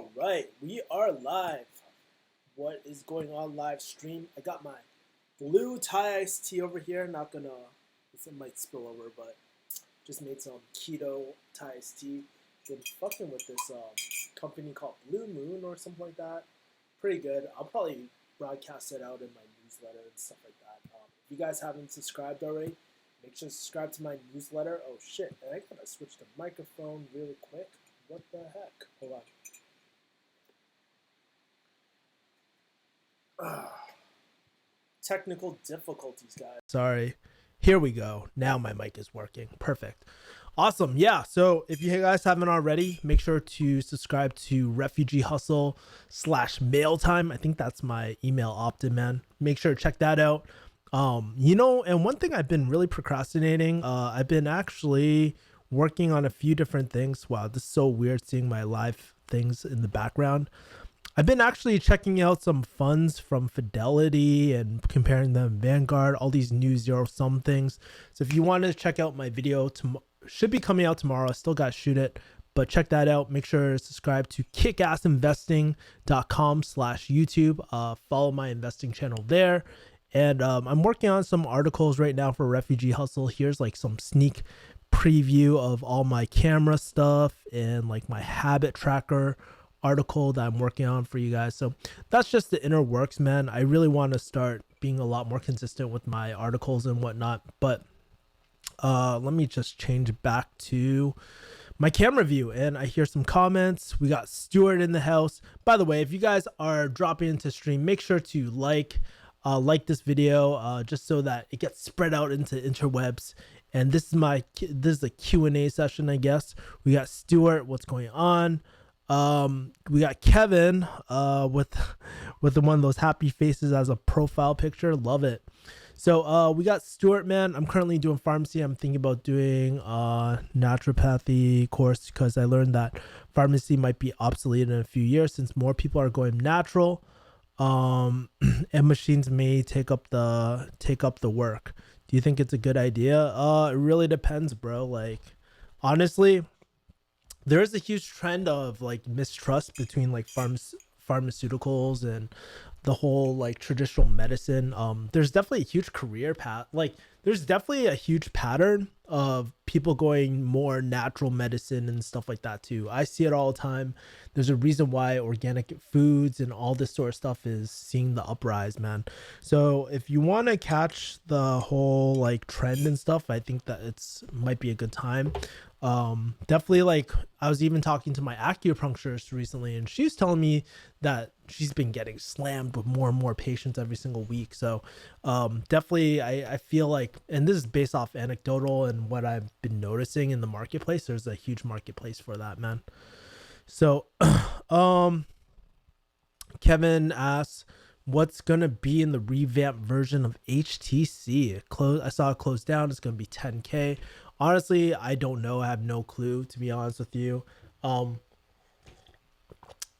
All right, we are live. What is going on live stream? I got my blue Thai iced tea over here. Not gonna, it might spill over, but just made some keto Thai iced tea. Been fucking with this company called Blue Moon or something like that. Pretty good. I'll probably broadcast it out in my newsletter and stuff like that. If you guys haven't subscribed already, make sure to subscribe to my newsletter. Oh shit, and I gotta switch the microphone really quick. What the heck? Hold on. Technical difficulties, guys. Sorry. Here we go. Now my mic is working. Perfect. Awesome. Yeah. So if you guys haven't already, make sure to subscribe to Refugee Hustle /mail time. I think that's my email opt-in, man. Make sure to check that out. And one thing I've been really procrastinating, I've been actually working on a few different things. Wow, this is so weird seeing my live things in the background. I've been actually checking out some funds from Fidelity and comparing them Vanguard, all these new zero sum things. So if you want to check out my video, should be coming out tomorrow. I still got to shoot it, but check that out. Make sure to subscribe to kickassinvesting.com/YouTube. Follow my investing channel there. And I'm working on some articles right now for Refugee Hustle. Here's like some sneak preview of all my camera stuff and like my habit tracker article that I'm working on for you guys. So that's just the inner works, man. I really want to start being a lot more consistent with my articles and whatnot. But let me just change back to my camera view, and I hear some comments. We got Stuart in the house. By the way, if you guys are dropping into stream, make sure to like this video just so that it gets spread out into interwebs. And this is a Q&A session, I guess. We got Stuart, what's going on? We got Kevin with one of those happy faces as a profile picture. Love it. So we got Stuart, man. I'm currently doing pharmacy. I'm thinking about doing a naturopathy course because I learned that pharmacy might be obsolete in a few years since more people are going natural. And machines may take up the work. Do you think it's a good idea? It really depends, bro. Like, honestly, there is a huge trend of like mistrust between like pharmaceuticals and the whole like traditional medicine. There's definitely a huge career path. Like, there's definitely a huge pattern of people going more natural medicine and stuff like that too. I see it all the time. There's a reason why organic foods and all this sort of stuff is seeing the uprise, man. So if you want to catch the whole like trend and stuff, I think that might be a good time. Definitely, like, I was even talking to my acupuncturist recently, and she's telling me that she's been getting slammed with more and more patients every single week. So definitely I feel like, and this is based off anecdotal and what I've been noticing in the marketplace, there's a huge marketplace for that, man. So Kevin asks, what's gonna be in the revamped version of HTC? I saw it closed down. It's gonna be 10K. Honestly, I don't know. I have no clue, to be honest with you.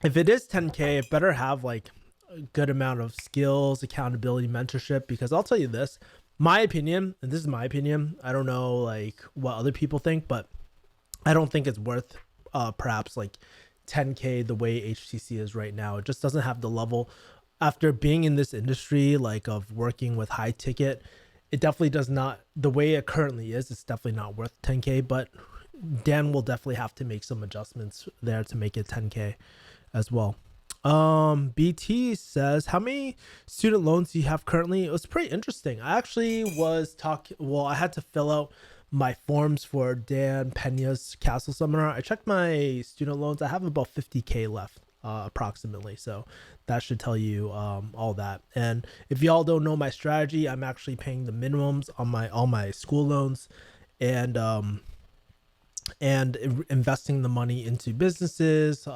If it is 10K, it better have like a good amount of skills, accountability, mentorship, because I'll tell you this, my opinion, and this is my opinion, I don't know like what other people think, but I don't think it's worth perhaps like 10K the way HTC is right now. It just doesn't have the level. After being in this industry, like of working with high ticket, it definitely does not, the way it currently is, it's definitely not worth 10K, but Dan will definitely have to make some adjustments there to make it 10K as well. BT says, how many student loans do you have currently? It was pretty interesting. I actually I had to fill out my forms for Dan Pena's Castle Seminar. I checked my student loans. I have about 50K left. Approximately, so that should tell you all that. And if y'all don't know my strategy, I'm actually paying the minimums on all my school loans and investing the money into businesses,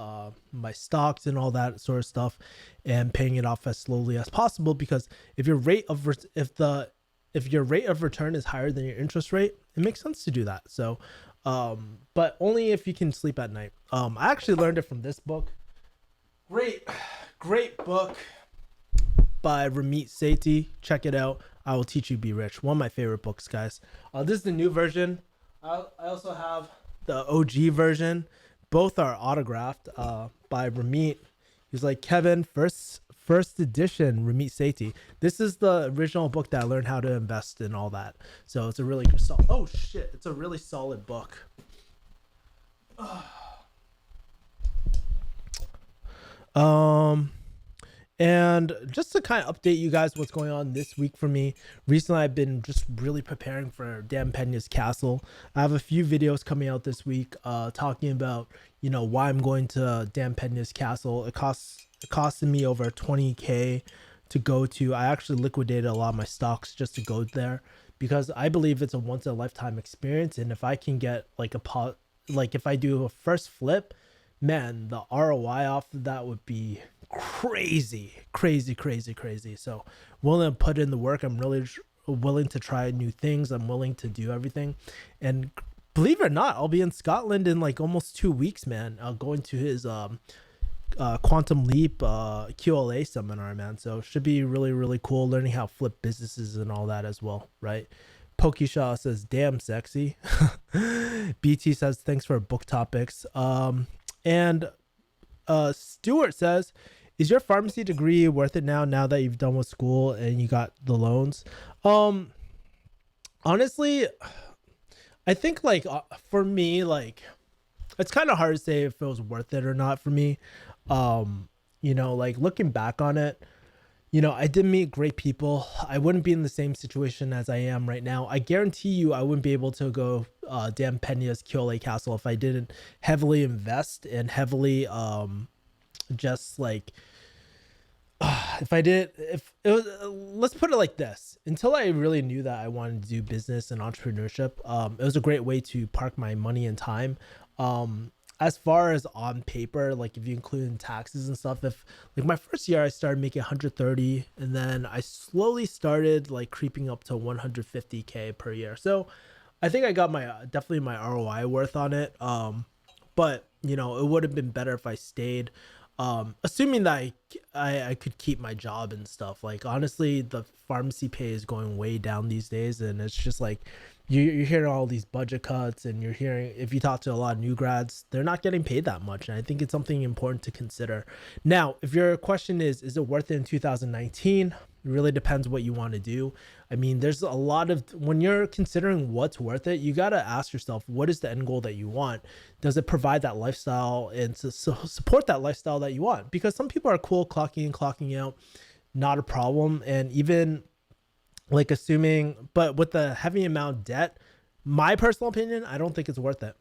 my stocks and all that sort of stuff, and paying it off as slowly as possible, because if your rate of return is higher than your interest rate, it makes sense to do that. So but only if you can sleep at night. I actually learned it from this book. Great book by Ramit Sethi. Check it out. I Will Teach You Be Rich. One of my favorite books, guys. This is the new version. I also have the OG version, both are autographed by Ramit. He's like, Kevin, first edition, Ramit Sethi. This is the original book that I learned how to invest and all that. So it's a really oh shit, it's a really solid book. And just to kind of update you guys what's going on this week for me, recently I've been just really preparing for Dan Pena's Castle. I have a few videos coming out this week talking about, you know, why I'm going to Dan Pena's Castle. It costed me over 20K to go to. I actually liquidated a lot of my stocks just to go there because I believe it's a once in a lifetime experience. And if I can get like if I do a first flip, man, the ROI off of that would be crazy. So willing to put in the work. I'm really willing to try new things. I'm willing to do everything. And believe it or not, I'll be in Scotland in like almost 2 weeks, man. Going to his Quantum Leap QLA seminar, man. So should be really cool, learning how to flip businesses and all that as well, right? Pokeshaw says, damn sexy. BT says, thanks for book topics. And Stuart says, is your pharmacy degree worth it now that you've done with school and you got the loans? Honestly, I think like for me, like it's kind of hard to say if it was worth it or not for me. You know, like looking back on it, you know, I did meet great people. I wouldn't be in the same situation as I am right now. I guarantee you I wouldn't be able to go Dan Pena's QLA Castle if I didn't heavily invest and heavily just like if it was, let's put it like this, until I really knew that I wanted to do business and entrepreneurship, it was a great way to park my money and time. As far as on paper, like if you include in taxes and stuff, if like my first year I started making 130 and then I slowly started like creeping up to 150K per year. So I think I got definitely my ROI worth on it. But you know, it would have been better if I stayed, assuming that I could keep my job and stuff. Like honestly, the pharmacy pay is going way down these days, and it's just like you're hearing all these budget cuts, and you're hearing, if you talk to a lot of new grads, they're not getting paid that much. And I think it's something important to consider. Now, if your question is it worth it in 2019? It really depends what you want to do. I mean, there's a lot of, when you're considering what's worth it, you got to ask yourself, what is the end goal that you want? Does it provide that lifestyle and to support that lifestyle that you want? Because some people are cool clocking in, clocking out, not a problem. And even like assuming, but with the heavy amount of debt, my personal opinion, I don't think it's worth it.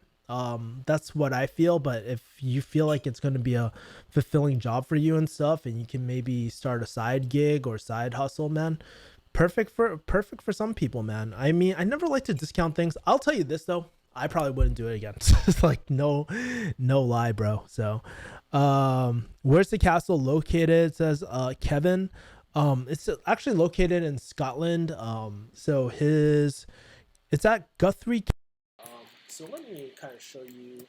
That's what I feel. But if you feel like it's going to be a fulfilling job for you and stuff, and you can maybe start a side gig or side hustle, man, perfect for some people, man. I mean, I never like to discount things. I'll tell you this though, I probably wouldn't do it again. It's like no lie, bro. So where's the castle located? It says Kevin. It's actually located in Scotland. So it's at Guthrie. So let me kind of show you.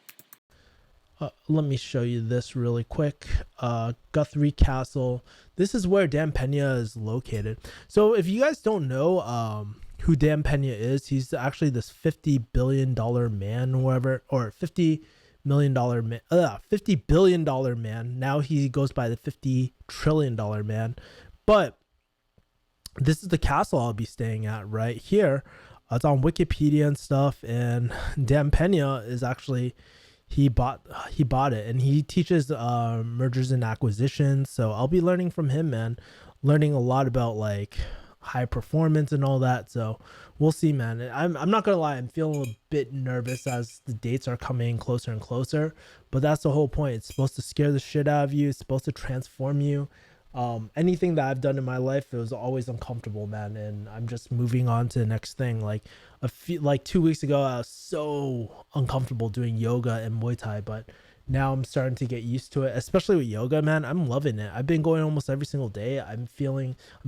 Let me show you this really quick. Guthrie Castle. This is where Dan Pena is located. So if you guys don't know who Dan Pena is, he's actually this $50 billion man, whoever, or $50 million man, $50 billion man. Now he goes by the $50 trillion man. But this is the castle I'll be staying at right here. It's on Wikipedia and stuff. And Dan Pena is actually, he bought it, and he teaches mergers and acquisitions. So I'll be learning from him, man, learning a lot about like high performance and all that. So we'll see, man. I'm not gonna lie, I'm feeling a bit nervous as the dates are coming closer and closer, but that's the whole point. It's supposed to scare the shit out of you. It's supposed to transform you. Anything that I've done in my life, it was always uncomfortable, man, and I'm just moving on to the next thing. Like 2 weeks ago, I was so uncomfortable doing yoga and Muay Thai, but now I'm starting to get used to it, especially with yoga, man. I'm loving it. I've been going almost every single day. I'm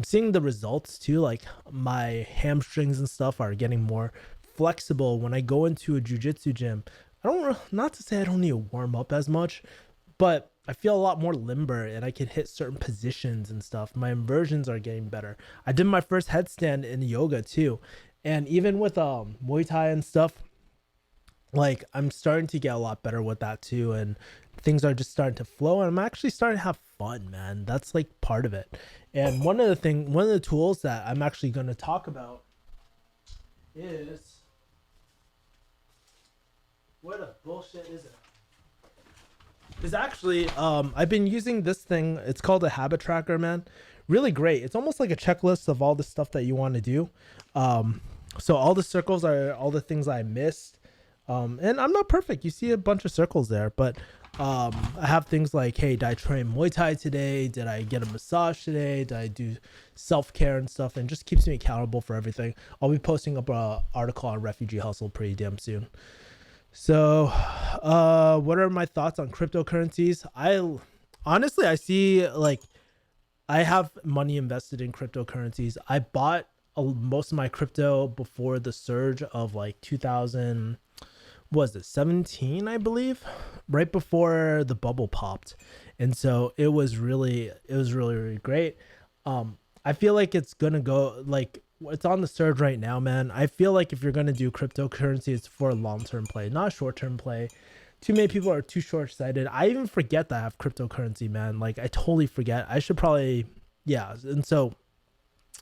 seeing the results too. Like my hamstrings and stuff are getting more flexible when I go into a jiu-jitsu gym. Not to say I don't need to warm up as much, but I feel a lot more limber and I can hit certain positions and stuff. My inversions are getting better. I did my first headstand in yoga too. And even with Muay Thai and stuff, like I'm starting to get a lot better with that too, and things are just starting to flow, and I'm actually starting to have fun, man. That's like part of it. And one of the tools that I'm actually going to talk about is, what a bullshit is it? Is actually I've been using this thing. It's called a habit tracker, man. Really great. It's almost like a checklist of all the stuff that you want to do. Um, so all the circles are all the things I missed. And I'm not perfect. You see a bunch of circles there, but I have things like, hey, did I train Muay Thai today? Did I get a massage today? Did I do self-care and stuff? And just keeps me accountable for everything. I'll be posting up a article on Refugee Hustle pretty damn soon. So, what are my thoughts on cryptocurrencies? I see like I have money invested in cryptocurrencies. I bought most of my crypto before the surge of like 2000, was it 17, I believe, right before the bubble popped. And so it was really great. I feel like it's gonna go like it's on the surge right now, man. I feel like if you're gonna do cryptocurrency, it's for a long-term play, not a short-term play. Too many people are too short-sighted. I even forget that I have cryptocurrency, man. Like I totally forget. I should probably, yeah. And so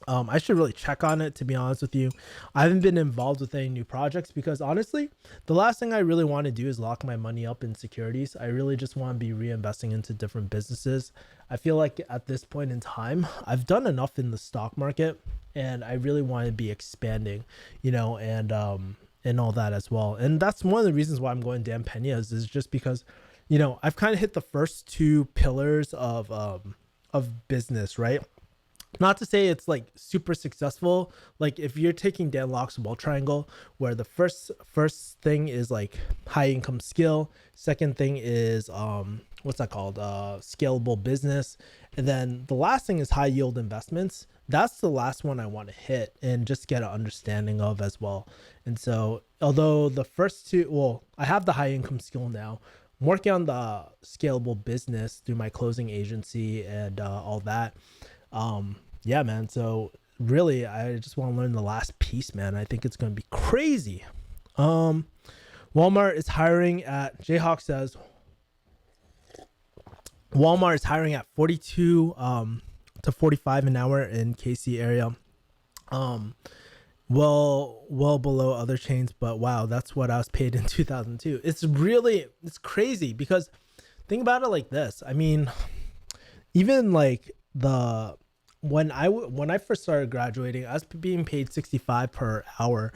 I should really check on it, to be honest with you. I haven't been involved with any new projects because honestly, the last thing I really want to do is lock my money up in securities. I really just want to be reinvesting into different businesses. I feel like at this point in time, I've done enough in the stock market and I really want to be expanding, and all that as well. And that's one of the reasons why I'm going Dan Pena's is just because, I've kind of hit the first two pillars of business, right? Not to say it's like super successful. Like if you're taking Dan Locke's wall triangle, where the first thing is like high income skill, second thing is what's that called, scalable business, and then the last thing is high yield investments. That's the last one I want to hit and just get an understanding of as well. And so although the first two, well, I have the high income skill now, I'm working on the scalable business through my closing agency and all that. Yeah, man. So really, I just want to learn the last piece, man. I think it's going to be crazy. Um, Walmart is hiring at, Jayhawk says, Walmart is hiring at 42 to 45 an hour in KC area. Um, well below other chains, but wow, that's what I was paid in 2002. It's crazy because think about it like this. I mean, even like when I first started graduating, I was being paid 65 per hour.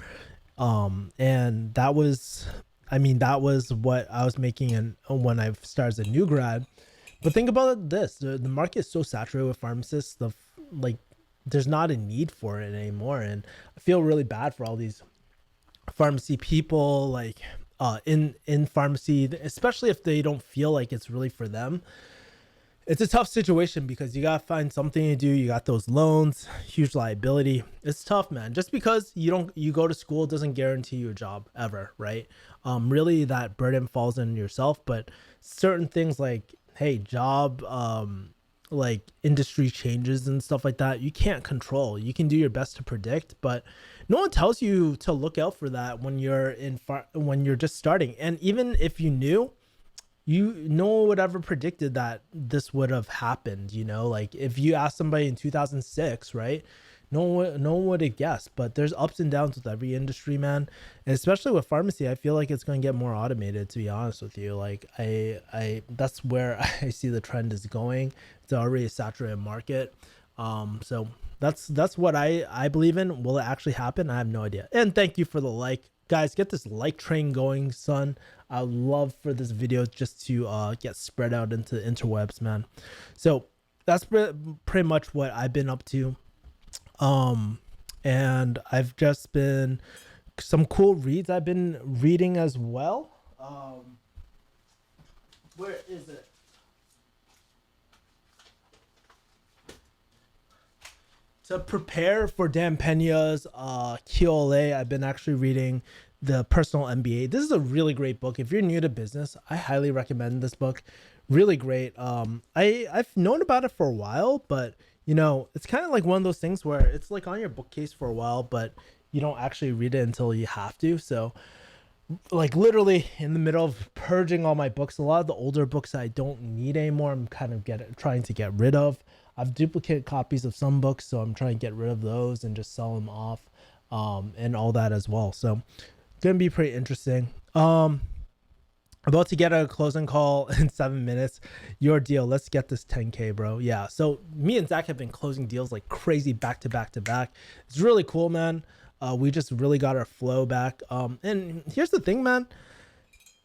And that was what I was making when I started as a new grad. But think about this, the market is so saturated with pharmacists, like there's not a need for it anymore. And I feel really bad for all these pharmacy people, like in pharmacy, especially if they don't feel like it's really for them. It's a tough situation because you gotta find something to do. You got those loans, huge liability. It's tough, man. Just because you go to school doesn't guarantee you a job ever, right? Really that burden falls on yourself. But certain things like, hey, job, like industry changes and stuff like that, you can't control. You can do your best to predict, but no one tells you to look out for that when when you're just starting. And even if you knew, no one would ever predicted that this would have happened, like if you ask somebody in 2006, right? No one would have guessed. But there's ups and downs with every industry, man. And especially with pharmacy, I feel like it's going to get more automated, to be honest with you. Like I that's where I see the trend is going. It's already a saturated market. So that's what I believe in. Will it actually happen? I have no idea. And thank you for the like. Guys, get this like train going, son. I would love for this video just to get spread out into the interwebs, man. So that's pretty much what I've been up to. And I've just been some cool reads I've been reading as well. Where is it? To prepare for Dan Pena's QLA, I've been actually reading the Personal MBA. This is a really great book. If you're new to business, I highly recommend this book. Really great. I've known about it for a while, but it's kind of like one of those things where it's like on your bookcase for a while, but you don't actually read it until you have to. So like literally in the middle of purging all my books. A lot of the older books I don't need anymore, I'm kind of trying to get rid of. I've duplicate copies of some books, so I'm trying to get rid of those and just sell them off, and all that as well. So gonna be pretty interesting. About to get a closing call in 7 minutes. Your deal. Let's get this 10K, bro. Yeah. So me and Zach have been closing deals like crazy back to back to back. It's really cool, man. We just really got our flow back. And here's the thing, man.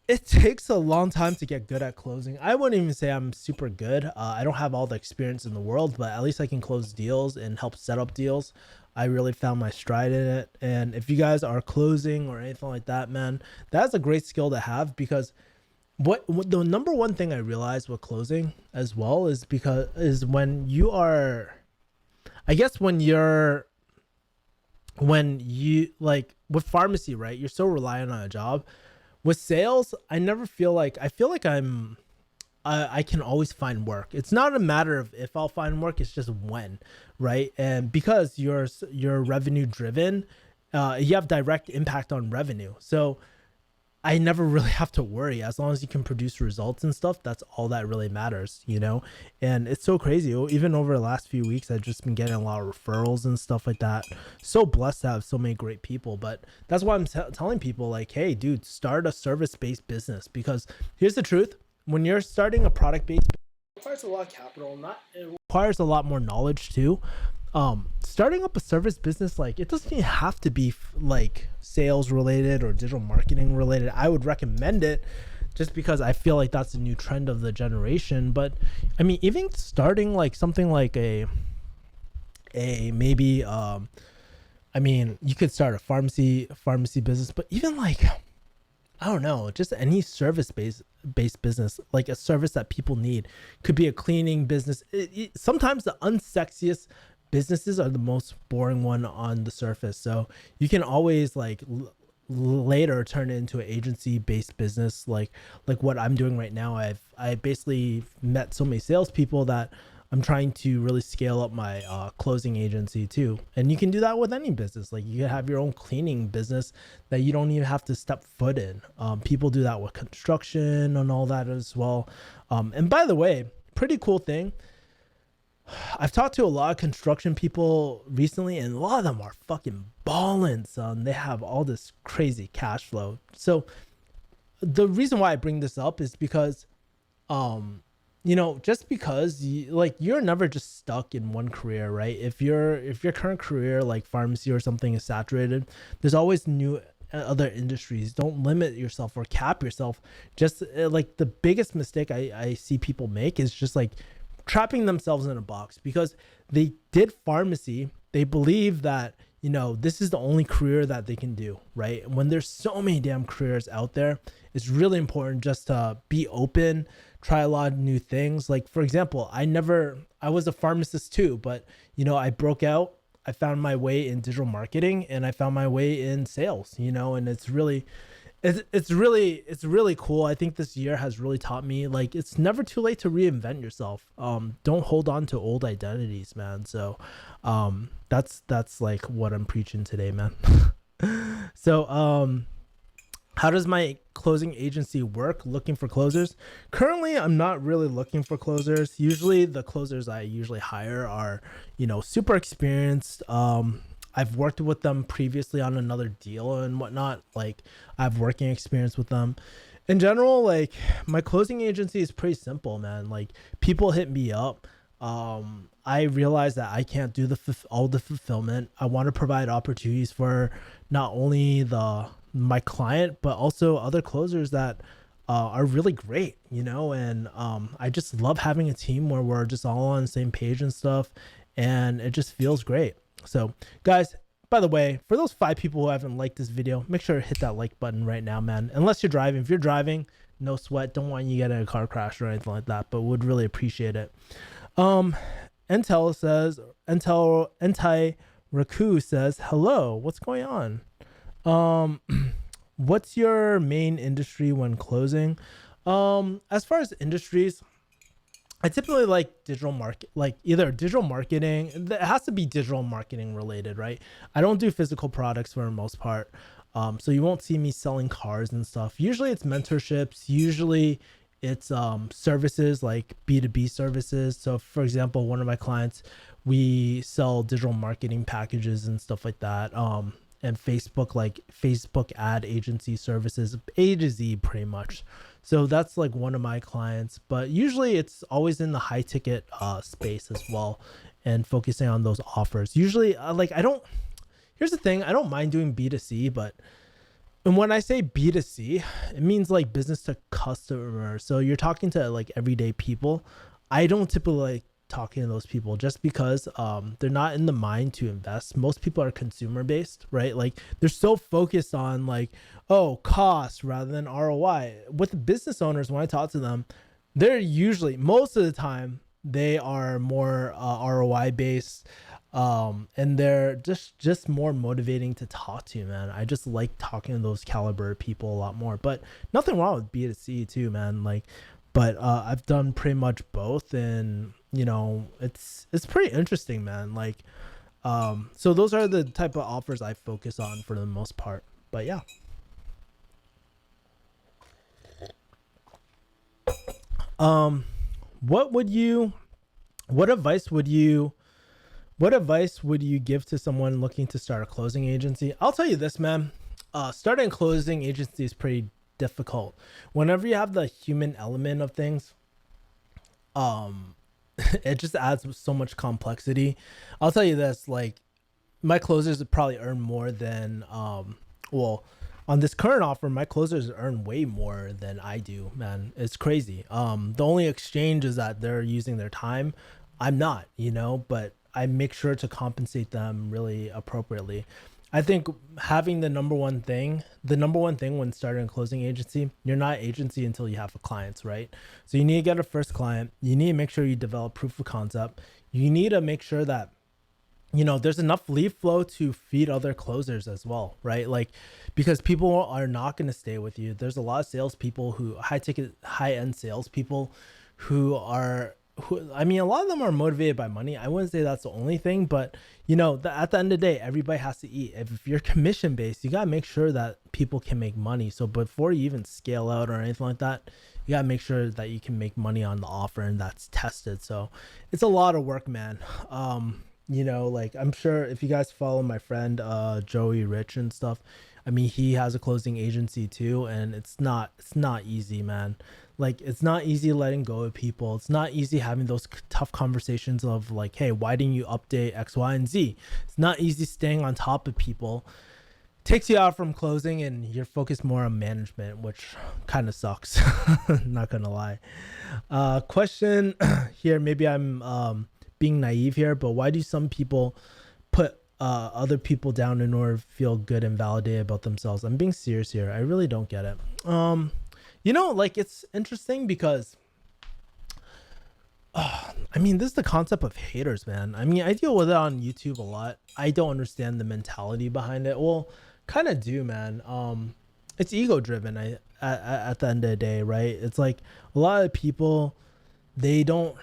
It takes a long time to get good at closing. I wouldn't even say I'm super good. I don't have all the experience in the world, but at least I can close deals and help set up deals. I really found my stride in it. And if you guys are closing or anything like that, man, that's a great skill to have, because what the number one thing I realized with closing as well is when you are, I guess when you like with pharmacy, right? You're so reliant on a job. With sales, I feel like I can always find work. It's not a matter of if I'll find work, it's just when, right? And because you're revenue driven, you have direct impact on revenue. So I never really have to worry. As long as you can produce results and stuff, that's all that really matters, you know? And it's so crazy. Even over the last few weeks, I've just been getting a lot of referrals and stuff like that. So blessed to have so many great people. But that's why I'm telling people, like, hey, dude, start a service-based business. Because here's the truth. When you're starting a product-based business, it requires a lot of capital. It requires a lot more knowledge too. Starting up a service business, like, it doesn't even have to be like sales related or digital marketing related. I would recommend it just because I feel like that's a new trend of the generation. But I mean, even starting like something like a maybe, I mean, you could start a pharmacy business, but even like, I don't know, just any service based business, like a service that people need. Could be a cleaning business. Sometimes the unsexiest businesses are the most boring one on the surface. So you can always like later turn it into an agency based business, like what I'm doing right now. I basically met so many salespeople that I'm trying to really scale up my closing agency too. And you can do that with any business. Like you can have your own cleaning business that you don't even have to step foot in. People do that with construction and all that as well. And by the way, pretty cool thing. I've talked to a lot of construction people recently, and a lot of them are fucking balling, son. They have all this crazy cash flow. So the reason why I bring this up is because, you know, just because you're never just stuck in one career, right? If your current career, like pharmacy or something, is saturated, there's always new other industries. Don't limit yourself or cap yourself. Just like the biggest mistake I see people make is just like trapping themselves in a box because they did pharmacy. They believe that, you know, this is the only career that they can do, right? When there's so many damn careers out there, it's really important just to be open, try a lot of new things. Like, for example, I was a pharmacist too, but, you know, I broke out. I found my way in digital marketing and I found my way in sales, you know, and it's really cool. I think this year has really taught me, like, it's never too late to reinvent yourself. Don't hold on to old identities, man. So that's like what I'm preaching today, man. So how does my closing agency work? Looking for closers. Currently, I'm not really looking for closers. Usually the closers I usually hire are, you know, super experienced. I've worked with them previously on another deal and whatnot. Like, I have working experience with them. In general, like, my closing agency is pretty simple, man. Like, people hit me up. I realize that I can't do all the fulfillment. I want to provide opportunities for not only my client, but also other closers that are really great, you know. And I just love having a team where we're just all on the same page and stuff, and it just feels great. So guys, by the way, for those 5 people who haven't liked this video, make sure to hit that like button right now, man. Unless you're driving. If you're driving, no sweat. Don't want you to get in a car crash or anything like that, but would really appreciate it. Entai Raku says, hello, what's going on? What's your main industry when closing? As far as industries, I typically like digital market, like either digital marketing. It has to be digital marketing related, right? I don't do physical products for the most part. So you won't see me selling cars and stuff. Usually it's mentorships. Usually it's services like B2B services. So for example, one of my clients, we sell digital marketing packages and stuff like that. And Facebook, like Facebook ad agency services, A to Z pretty much. So that's like one of my clients, but usually it's always in the high ticket space as well, and focusing on those offers. Usually like I don't, here's the thing, I don't mind doing B2C, but and when I say B2C, it means like business to customer. So you're talking to like everyday people. I don't typically like talking to those people just because they're not in the mind to invest. Most people are consumer based, right? Like they're so focused on like, oh, cost rather than ROI. With the business owners, when I talk to them, they're usually, most of the time, they are more ROI based, and they're just more motivating to talk to, man. I just like talking to those caliber people a lot more. But nothing wrong with B2C too, man. Like, but I've done pretty much both, and you know, it's pretty interesting, man. Like, so those are the type of offers I focus on for the most part. But yeah. What would you, what advice would you, what advice would you give to someone looking to start a closing agency? I'll tell you this, man. Starting a closing agency is pretty difficult. Whenever you have the human element of things, it just adds so much complexity. I'll tell you this, like my closers would probably earn more than, well, on this current offer, my closers earn way more than I do, man. It's crazy. The only exchange is that they're using their time. I'm not, you know, but I make sure to compensate them really appropriately. I think having the number one thing when starting a closing agency, you're not agency until you have a clients, right? So you need to get a first client. You need to make sure you develop proof of concept. You need to make sure that, you know, there's enough lead flow to feed other closers as well, right? Like, because people are not going to stay with you. There's a lot of salespeople who high end salespeople who are, I mean, a lot of them are motivated by money. I wouldn't say that's the only thing, but you know, at the end of the day, everybody has to eat. If you're commission based, you got to make sure that people can make money. So before you even scale out or anything like that, you got to make sure that you can make money on the offer and that's tested. So it's a lot of work, man. You know, like I'm sure if you guys follow my friend Joey Rich and stuff, I mean, he has a closing agency too, and it's not easy, man. Like it's not easy letting go of people. It's not easy having those tough conversations of like, hey, why didn't you update X, Y, and Z? It's not easy staying on top of people. Takes you out from closing and you're focused more on management, which kind of sucks. Not gonna lie. Question here, maybe I'm being naive here, but why do some people put other people down in order to feel good and validated about themselves? I'm being serious here. I really don't get it. You know, like it's interesting because I mean, this is the concept of haters, man. I mean, I deal with it on YouTube a lot. I don't understand the mentality behind it. Well, kind of do, man. It's ego driven. At the end of the day, right? It's like a lot of people, they don't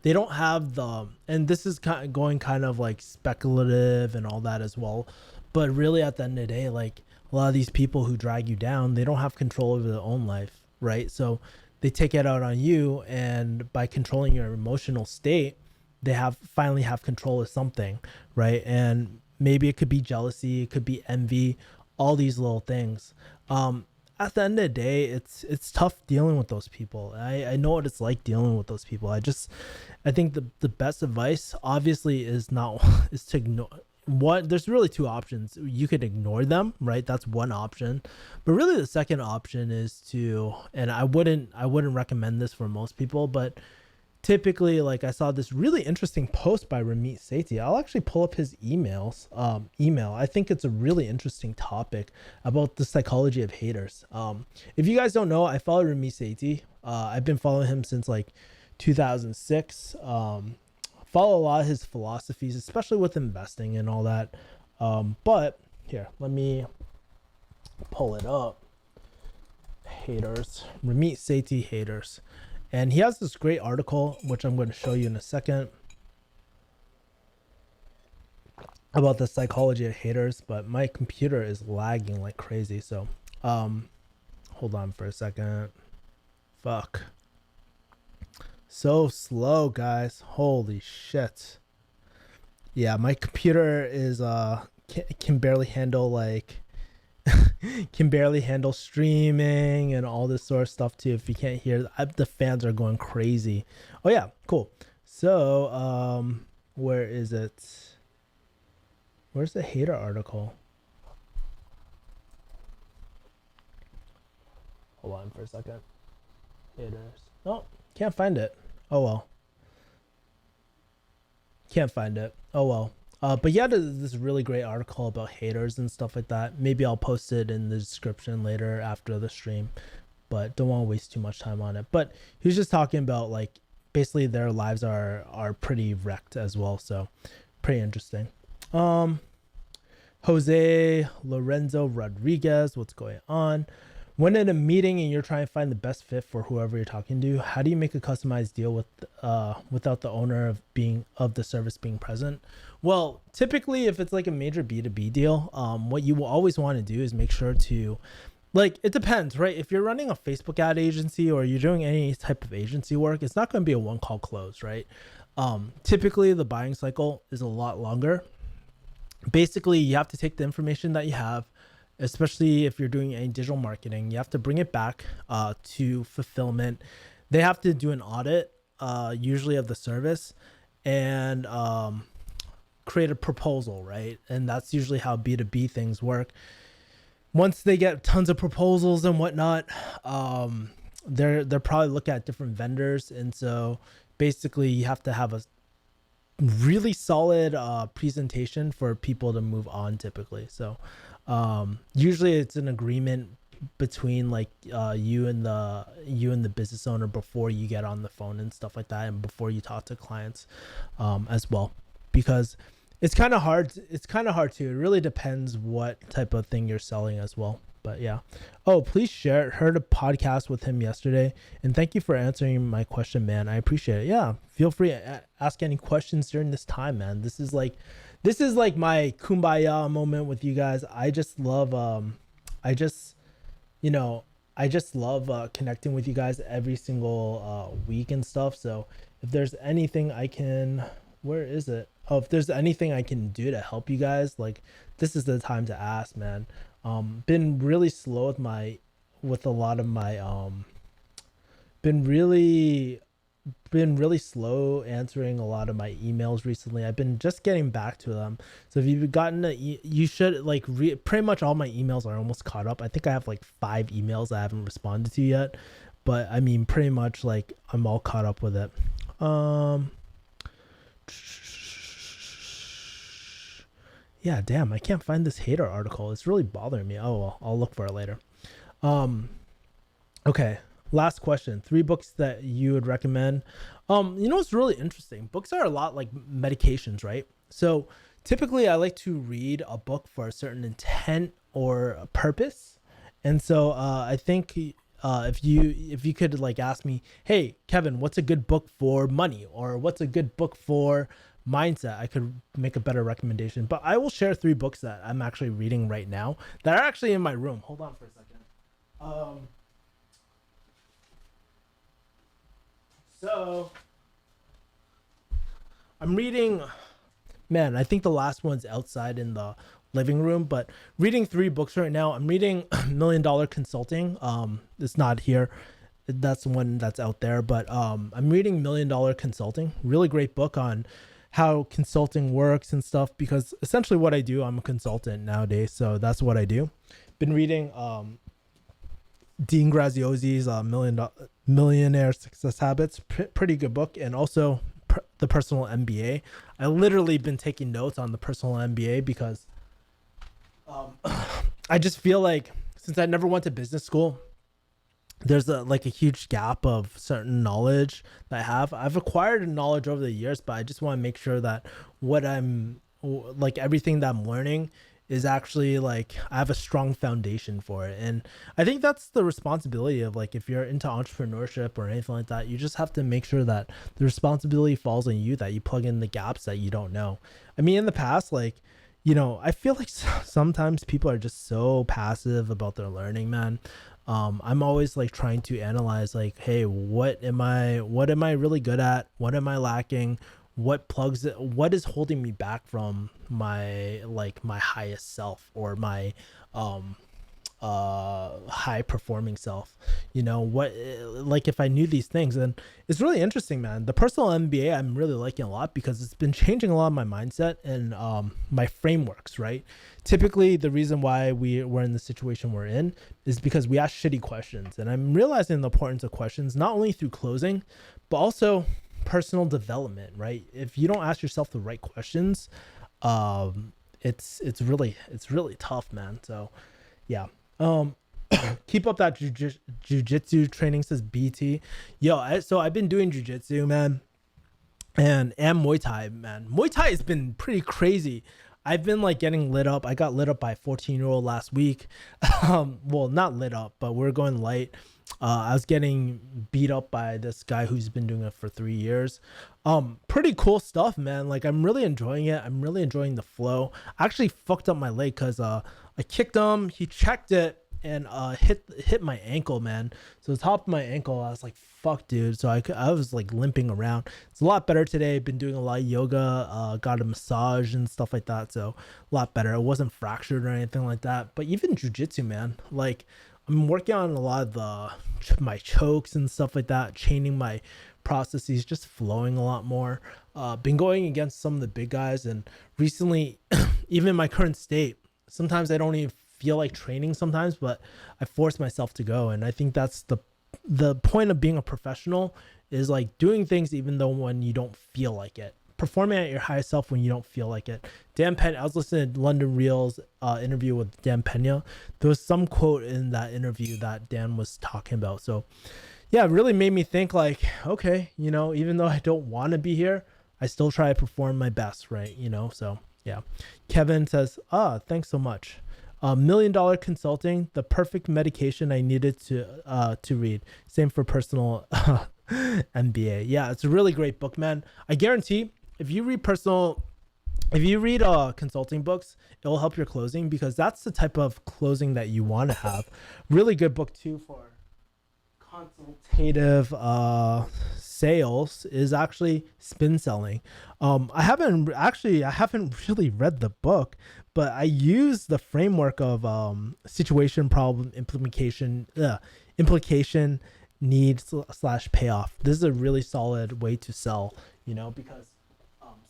have the, and this is kind of going kind of like speculative and all that as well, but really at the end of the day, like a lot of these people who drag you down, they don't have control over their own life, right? So they take it out on you, and by controlling your emotional state, they finally have control of something, right? And maybe it could be jealousy, it could be envy, all these little things. At the end of the day, it's tough dealing with those people. I know what it's like dealing with those people. I think the best advice obviously is to ignore. There's really two options. You could ignore them, right? That's one option. But really the second option is to, and I wouldn't recommend this for most people, but typically, like I saw this really interesting post by Ramit Sethi. I'll actually pull up his email. I think it's a really interesting topic about the psychology of haters. If you guys don't know, I follow Ramit Sethi. I've been following him since like 2006. Follow a lot of his philosophies, especially with investing and all that. But here, let me pull it up. Haters, Ramit Sethi haters. And he has this great article, which I'm going to show you in a second. about the psychology of haters, but my computer is lagging like crazy. So, um, hold on for a second. Fuck. So slow, guys. Holy shit. Yeah, my computer is can barely handle like can barely handle streaming and all this sort of stuff too. If you can't hear, the fans are going crazy. Oh yeah, cool. So, where is it? Where's the hater article? Hold on for a second. Haters. Oh, can't find it. Oh well. Can't find it. Oh well. But yeah, this really great article about haters and stuff like that. Maybe I'll post it in the description later after the stream, but don't want to waste too much time on it. But he was just talking about like basically their lives are pretty wrecked as well. So pretty interesting. Jose Lorenzo Rodriguez, what's going on? When in a meeting and you're trying to find the best fit for whoever you're talking to, how do you make a customized deal without the owner of the service being present? Well, typically if it's like a major B2B deal, what you will always want to do is make sure to, like, it depends, right? If you're running a Facebook ad agency or you're doing any type of agency work, it's not going to be a one call close, right? Typically the buying cycle is a lot longer. Basically, you have to take the information that you have, especially if you're doing any digital marketing, you have to bring it back to fulfillment. They have to do an audit, usually of the service, and create a proposal, right? And that's usually how B2B things work. Once they get tons of proposals and whatnot, they're probably looking at different vendors, and so basically you have to have a really solid presentation for people to move on typically. So usually it's an agreement between like you and the business owner before you get on the phone and stuff like that, and before you talk to clients as well, because it's kind of hard too. It really depends what type of thing you're selling as well. But yeah. Oh, please share. Heard a podcast with him yesterday, and thank you for answering my question, man. I appreciate it. Yeah, feel free to ask any questions during this time, man. This is like my kumbaya moment with you guys. I just love I just you know I just love connecting with you guys every single week and stuff. So if there's anything I can, where is it? Oh, if there's anything I can do to help you guys, like, this is the time to ask, man. Been really slow with a lot of my been really slow answering a lot of my emails recently. I've been just getting back to them. So if you've gotten you should like pretty much all my emails are almost caught up. I think I have like 5 emails I haven't responded to yet, but I mean pretty much like I'm all caught up with it. Yeah, damn, I can't find this hater article. It's really bothering me. Oh well, I'll look for it later. Okay, last question. 3 books that you would recommend. It's really interesting. Books are a lot like medications, right? So typically I like to read a book for a certain intent or a purpose. And so I think if you could like ask me, hey Kevin, what's a good book for money, or what's a good book for mindset, I could make a better recommendation. But I will share 3 books that I'm actually reading right now that are actually in my room. Hold on for a second. So I'm reading, man, I think the last one's outside in the living room, but reading 3 books right now. I'm reading Million Dollar Consulting. It's not here. That's the one that's out there, but I'm reading Million Dollar Consulting. Really great book on how consulting works and stuff, because essentially what I do, I'm a consultant nowadays. So that's what I do. Been reading Dean Graziosi's Millionaire Success Habits. Pretty good book. And also the Personal MBA. I literally been taking notes on the Personal MBA because I just feel like since I never went to business school, there's a huge gap of certain knowledge that I've acquired knowledge over the years, but I just want to make sure that what I'm like everything that I'm learning is actually like I have a strong foundation for it. And I think that's the responsibility of like if you're into entrepreneurship or anything like that, you just have to make sure that the responsibility falls on you, that you plug in the gaps that you don't know. I mean, in the past, like, I feel like sometimes people are just so passive about their learning, man. I'm always like trying to analyze like, hey, what am I really good at? What am I lacking? What is holding me back from my highest self, or my um high performing self. What, like, if I knew these things. And it's really interesting, man. The personal MBA I'm really liking a lot because it's been changing a lot of my mindset and my frameworks, right? Typically the reason why we're in the situation we're in is because we ask shitty questions, and I'm realizing the importance of questions not only through closing but also personal development, right? If you don't ask yourself the right questions, it's really tough, man. So yeah. um Keep up that jujitsu training, says BT. So I've been doing jujitsu, man, and Muay Thai, man. Muay Thai has been pretty crazy. I've been like getting lit up. I got lit up by a 14-year-old last week. Well, not lit up, but we're going light. I was getting beat up by this guy who's been doing it for 3 years. Pretty cool stuff, man. Like, I'm really enjoying it. I'm really enjoying the flow. I actually fucked up my leg because I kicked him. He checked it and hit my ankle, man. So the top of my ankle, I was like, fuck, dude. So I was like limping around. It's a lot better today. Been doing a lot of yoga, got a massage and stuff like that. So a lot better. It wasn't fractured or anything like that. But even jujitsu, man, like, I'm working on a lot of my chokes and stuff like that, chaining my processes, just flowing a lot more. Been going against some of the big guys, and recently, even in my current state, sometimes I don't even feel like training sometimes, but I force myself to go. And I think that's the point of being a professional, is like doing things even though when you don't feel like it. Performing at your highest self when you don't feel like it. Dan Pena, I was listening to London Real's interview with Dan Pena. There was some quote in that interview that Dan was talking about. So yeah, it really made me think like, okay, even though I don't want to be here, I still try to perform my best, right? So yeah. Kevin says, thanks so much. $1 million consulting, the perfect medication I needed to read. Same for personal MBA. Yeah, it's a really great book, man. I guarantee if you read consulting books, it will help your closing, because that's the type of closing that you want to have. Really good book too for consultative sales is actually Spin Selling. I haven't really read the book, but I use the framework of situation, problem, implication, need / payoff. This is a really solid way to sell, because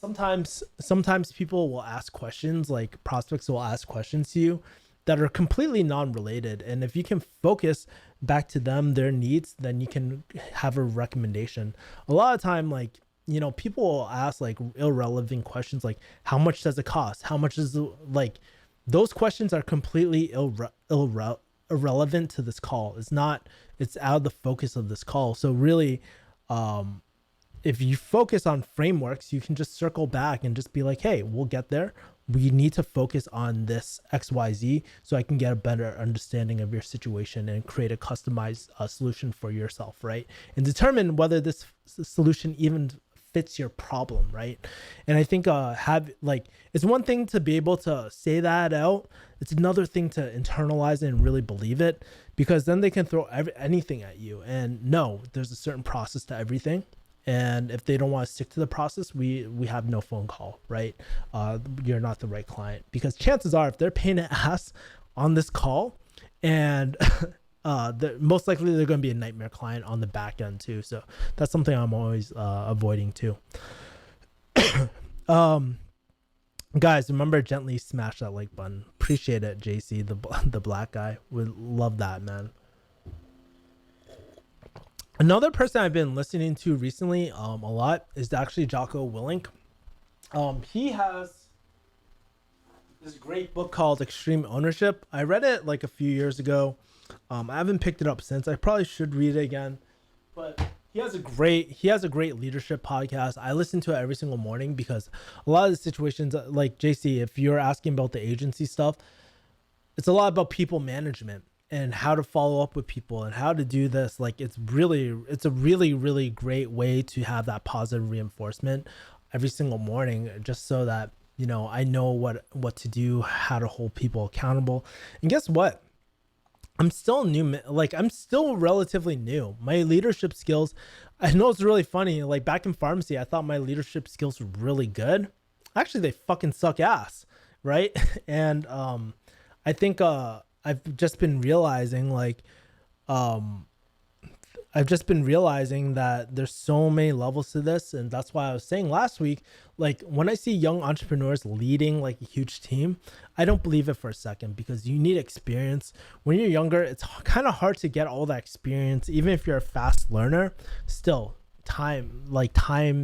sometimes people will ask questions, like prospects will ask questions to you that are completely non-related, and if you can focus back to them, their needs, then you can have a recommendation. A lot of time, like, people will ask like irrelevant questions, like how much does it cost, how much is like, those questions are completely irrelevant to this call. It's out of the focus of this call. So really, if you focus on frameworks, you can just circle back and just be like, hey, we'll get there. We need to focus on this XYZ so I can get a better understanding of your situation and create a customized solution for yourself, right? And determine whether this solution even fits your problem, right? And I think it's one thing to be able to say that out. It's another thing to internalize it and really believe it, because then they can throw anything at you. And no, there's a certain process to everything. And if they don't want to stick to the process, we have no phone call, right? You're not the right client, because chances are if they're paying an ass on this call, and most likely they're going to be a nightmare client on the back end too. So that's something I'm always avoiding too. Guys, remember, gently smash that like button. Appreciate it, JC, the black guy. Would love that, man. Another person I've been listening to recently a lot is actually Jocko Willink. He has this great book called Extreme Ownership. I read it like a few years ago. I haven't picked it up since. I probably should read it again. But He has a great leadership podcast. I listen to it every single morning because a lot of the situations, like JC, if you're asking about the agency stuff, it's a lot about people management and how to follow up with people and how to do this. Like it's a really great way to have that positive reinforcement every single morning, just so that I know what to do, how to hold people accountable. And guess what? I'm still new, like I'm still relatively new. My leadership skills, I know it's really funny. Like back in pharmacy, I thought my leadership skills were really good. Actually, they fucking suck ass, right? And I think I've just been realizing um I've just been realizing that there's so many levels to this. And that's why I was saying last week, like when I see young entrepreneurs leading like a huge team, I don't believe it for a second, because you need experience. When you're younger, it's kind of hard to get all that experience. Even if you're a fast learner, still time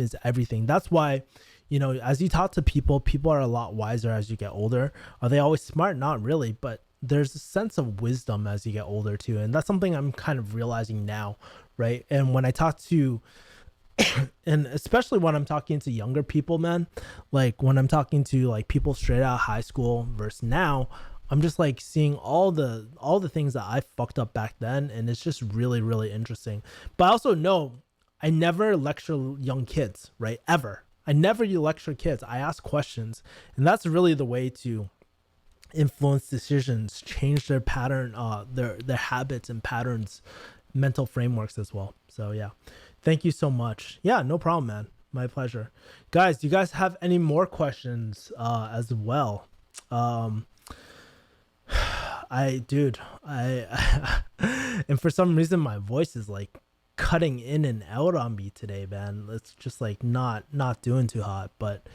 is everything. That's why, as you talk to people, people are a lot wiser as you get older. Are they always smart? Not really, but there's a sense of wisdom as you get older too. And that's something I'm kind of realizing now, right? And when I talk to, and especially when I'm talking to younger people, man, like when I'm talking to like people straight out of high school versus now, I'm just like seeing all the things that I fucked up back then, and it's just really interesting. But I also know I never lecture young kids, right? Ever. I never lecture kids. I ask questions, and that's really the way to influence decisions, change their pattern, their habits and patterns, mental frameworks as well. So yeah, thank you so much. Yeah, no problem, man. My pleasure. Guys, do you guys have any more questions as well? Um, I and for some reason my voice is like cutting in and out on me today, man. It's just like not doing too hot, but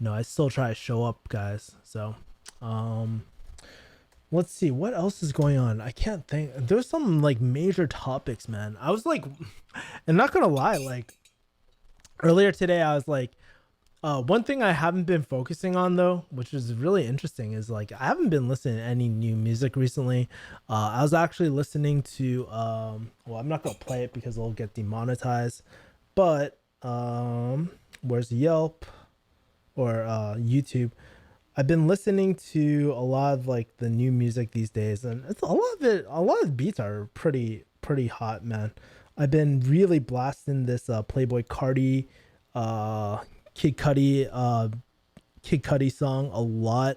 I still try to show up, guys. So um let's see what else is going on. I can't think. There's some like major topics, man. I was like, and not gonna lie, like earlier today, I was like, one thing I haven't been focusing on though, which is really interesting, is like I haven't been listening to any new music recently. I was actually listening to, well, I'm not gonna play it because it'll get demonetized, but where's Yelp or YouTube? I've been listening to a lot of like the new music these days, and it's a lot of the beats are pretty hot, man. I've been really blasting this Playboy Cardi, uh Kid Cudi, Kid Cudi song a lot.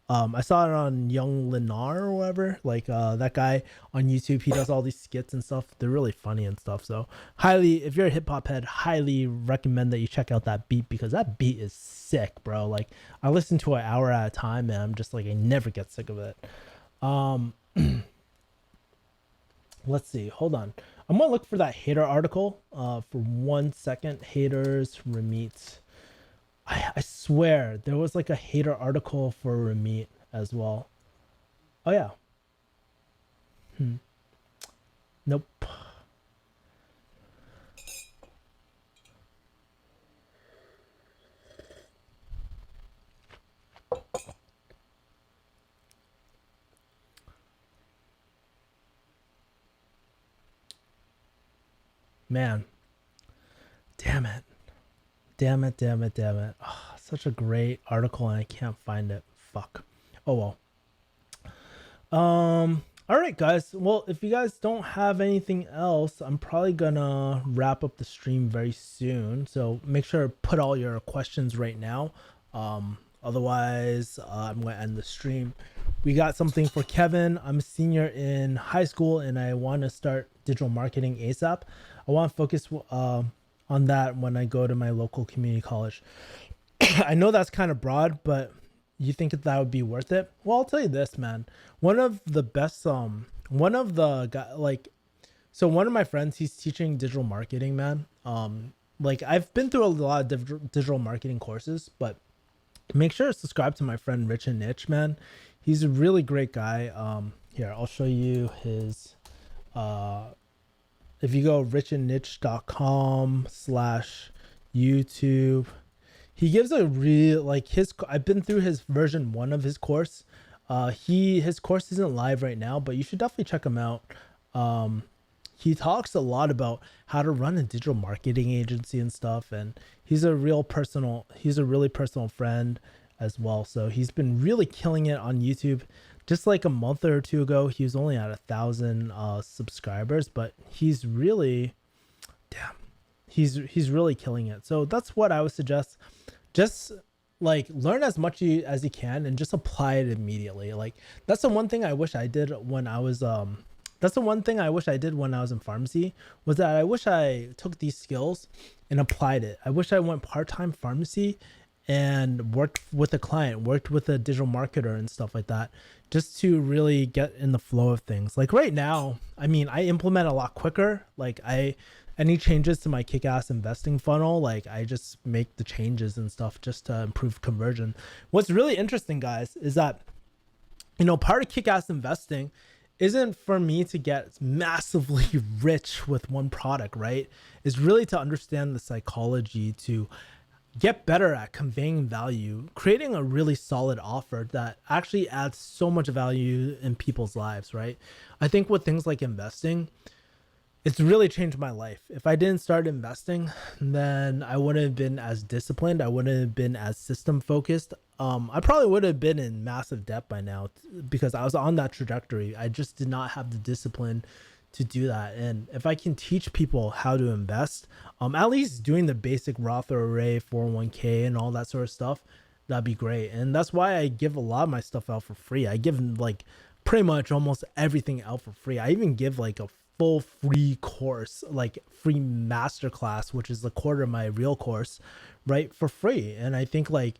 I saw it on Young Lenar or whatever, like that guy on YouTube. He does all these skits and stuff. They're really funny and stuff. So highly, if you're a hip hop head, highly recommend that you check out that beat, because that beat is sick, bro. Like I listen to an hour at a time, and I'm just like I never get sick of it. Um, let's see. Hold on. I'm gonna look for that hater article. For 1 second. Haters Ramit. I swear there was like a hater article for Ramit as well. Oh yeah. Nope. Man. Damn it. Damn it. Oh, such a great article, and I can't find it. Fuck. Oh well. All right, guys. Well, if you guys don't have anything else, I'm probably gonna wrap up the stream very soon. So make sure to put all your questions right now. Otherwise, I'm gonna end the stream. We got something for Kevin. I'm a senior in high school, and I want to start digital marketing ASAP. I want to focus on that when I go to my local community college. I know that's kind of broad, but you think that would be worth it? Well, I'll tell you this, man. One of the best, one of the guy, like, so one of my friends, he's teaching digital marketing, man. Like I've been through a lot of digital marketing courses, but make sure to subscribe to my friend Rich and Niche, man. He's a really great guy. Here, I'll show you his, if you go richandniche.com/YouTube, he gives a real, like his, I've been through his version 1 of his course. His course isn't live right now, but you should definitely check him out. he talks a lot about how to run a digital marketing agency and stuff. And he's a really personal friend as well. So he's been really killing it on YouTube. Just like a month or two ago, he was only at 1,000 subscribers, but he's really, damn, he's really killing it. So that's what I would suggest. Just like learn as much as you can and just apply it immediately. Like that's the one thing I wish I did when I was in pharmacy, was that I wish I took these skills and applied it. I wish I went part-time pharmacy and worked with a client, worked with a digital marketer and stuff like that, just to really get in the flow of things. Like right now, I mean, I implement a lot quicker. Like any changes to my Kickass Investing funnel, like I just make the changes and stuff just to improve conversion. What's really interesting, guys, is that, part of Kickass Investing isn't for me to get massively rich with one product, right? It's really to understand the psychology, to get better at conveying value, creating a really solid offer that actually adds so much value in people's lives, right? I think with things like investing, it's really changed my life. If I didn't start investing, then I wouldn't have been as disciplined. I wouldn't have been as system focused. I probably would have been in massive debt by now because I was on that trajectory. I just did not have the discipline to do that. And if I can teach people how to invest, at least doing the basic Roth IRA, 401k and all that sort of stuff, that'd be great. And that's why I give a lot of my stuff out for free. I give like pretty much almost everything out for free. I even give like a full free course, like free masterclass, which is a quarter of my real course, right, for free. And I think like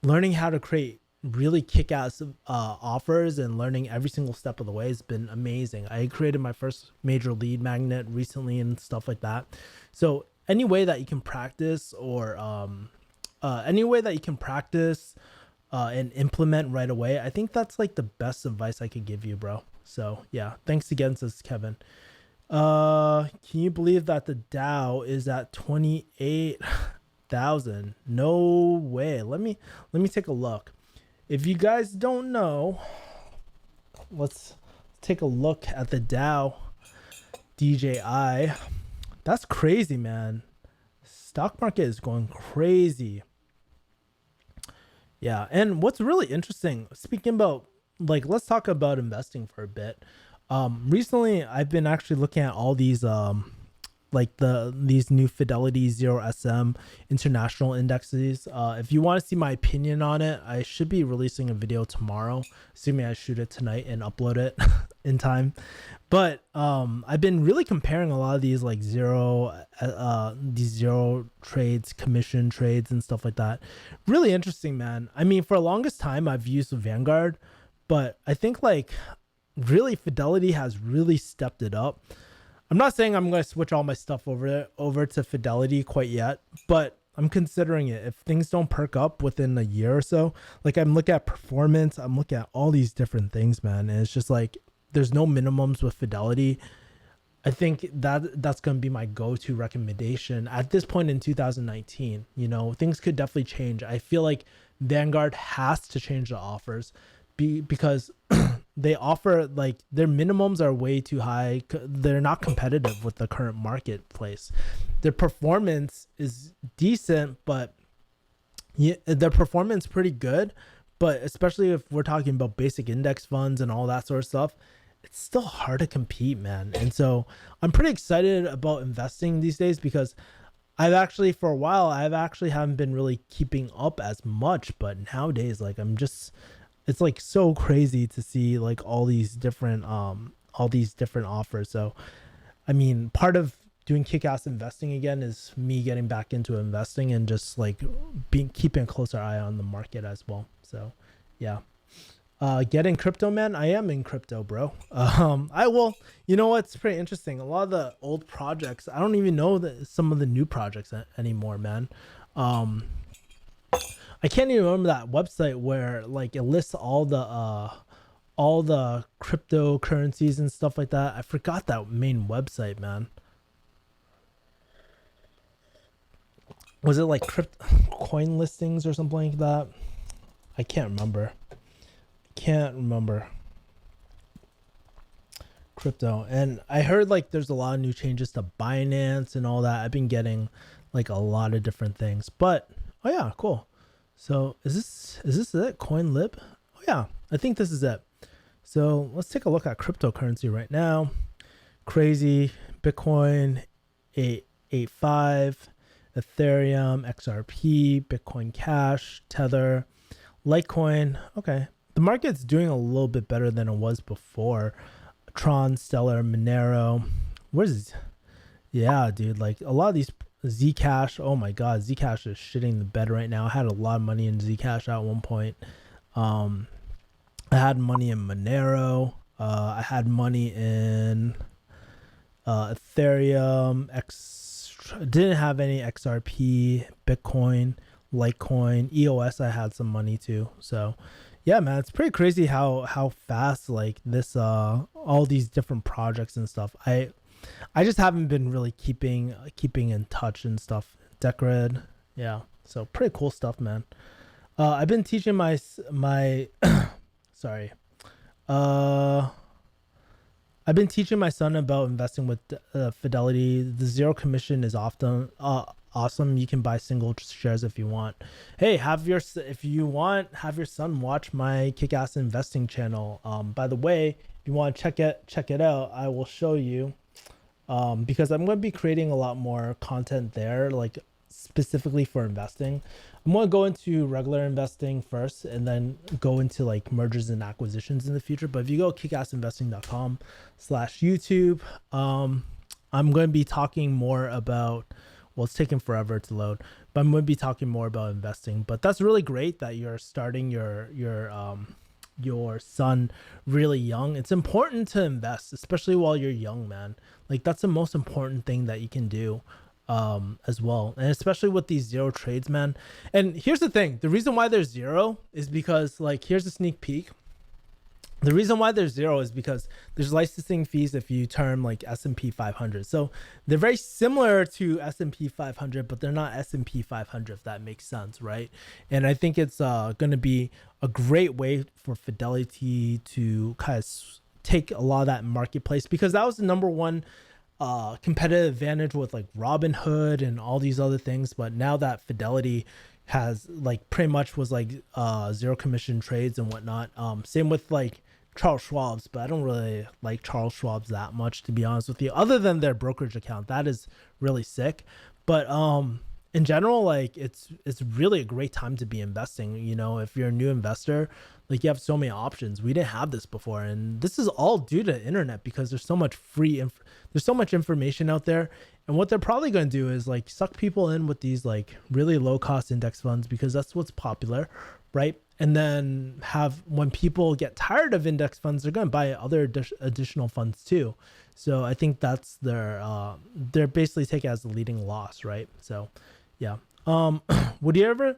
learning how to create really kick-ass offers and learning every single step of the way has been amazing. I created my first major lead magnet recently and stuff like that. So any way that you can practice and implement right away, I think that's like the best advice I could give you, bro. So yeah, thanks again, says Kevin. Can you believe that the Dow is at 28,000? No way. Let me take a look. If you guys don't know, let's take a look at the Dow DJI. That's crazy, man. Stock market is going crazy. Yeah, and what's really interesting, speaking about, like, let's talk about investing for a bit. Recently I've been actually looking at all these these new Fidelity 0SM international indexes. If you want to see my opinion on it, I should be releasing a video tomorrow, assuming I shoot it tonight and upload it in time. But I've been really comparing a lot of these like zero trades, commission trades and stuff like that. Really interesting, man. I mean, for the longest time I've used Vanguard, but I think like really Fidelity has really stepped it up. I'm not saying I'm going to switch all my stuff over to Fidelity quite yet, but I'm considering it. If things don't perk up within a year or so, like I'm looking at performance, I'm looking at all these different things, man. And it's just like, there's no minimums with Fidelity. I think that's going to be my go-to recommendation at this point in 2019. Things could definitely change. I feel like Vanguard has to change the offers because they offer like their minimums are way too high. They're not competitive with the current marketplace. Their performance is decent, but their performance pretty good. But especially if we're talking about basic index funds and all that sort of stuff, it's still hard to compete, man. And so I'm pretty excited about investing these days because for a while, haven't been really keeping up as much. But nowadays, like it's like so crazy to see like all these different offers. So, I mean, part of doing Kickass Investing again is me getting back into investing and just like keeping a closer eye on the market as well. So, yeah. Get in crypto, man. I am in crypto, bro. You know what's pretty interesting? A lot of the old projects, I don't even know some of the new projects anymore, man. I can't even remember that website where like it lists all the cryptocurrencies and stuff like that. I forgot that main website, man. Was it like coin listings or something like that? I can't remember. crypto. And I heard like there's a lot of new changes to Binance and all that. I've been getting like a lot of different things. But oh yeah, cool. So is this it? CoinLib? Oh yeah, I think this is it. So let's take a look at cryptocurrency right now. Crazy. Bitcoin 885, Ethereum, XRP, Bitcoin Cash, Tether, Litecoin. Okay. The market's doing a little bit better than it was before. Tron, Stellar, Monero. Where's yeah, dude, like a lot of these Zcash. Oh my god, Zcash is shitting the bed right now. I had a lot of money in Zcash at one point. I had money in Monero. I had money in Ethereum. Didn't have any XRP, Bitcoin, Litecoin, EOS. I had some money too. So yeah, man, it's pretty crazy how fast like this all these different projects and stuff. I just haven't been really keeping in touch and stuff. Decred, yeah. So pretty cool stuff, man. I've been teaching my sorry. I've been teaching my son about investing with Fidelity. The zero commission is often awesome. You can buy single shares if you want. Hey, if you want, have your son watch my Kickass Investing channel. By the way, if you want to check it out, I will show you. Because I'm going to be creating a lot more content there, like specifically for investing. I'm going to go into regular investing first and then go into like mergers and acquisitions in the future. But if you go kickassinvesting.com/YouTube, I'm going to be talking more about, well, it's taking forever to load, but I'm going to be talking more about investing. But that's really great that you're starting your son really young. It's important to invest, especially while you're young, man. Like that's the most important thing that you can do as well, and especially with these zero trades, man. And here's the thing, the reason why there's zero is because, like, here's a sneak peek. The reason why there's zero is because there's licensing fees if you term like S&P 500. So they're very similar to S&P 500, but they're not S&P 500, if that makes sense, right? And I think it's going to be a great way for Fidelity to kind of take a lot of that marketplace, because that was the number one competitive advantage with like Robinhood and all these other things. But now that Fidelity has like pretty much was like zero commission trades and whatnot, same with like Charles Schwab's, but I don't really like Charles Schwab's that much, to be honest with you, other than their brokerage account. That is really sick. But in general, like it's really a great time to be investing. You know, if you're a new investor, like you have so many options. We didn't have this before, and this is all due to internet, because there's so much there's so much information out there. And what they're probably going to do is like suck people in with these like really low cost index funds, because that's what's popular, right? And then when people get tired of index funds, they're going to buy other additional funds too. So I think that's they're basically taking it as the leading loss, right? So yeah. Would you ever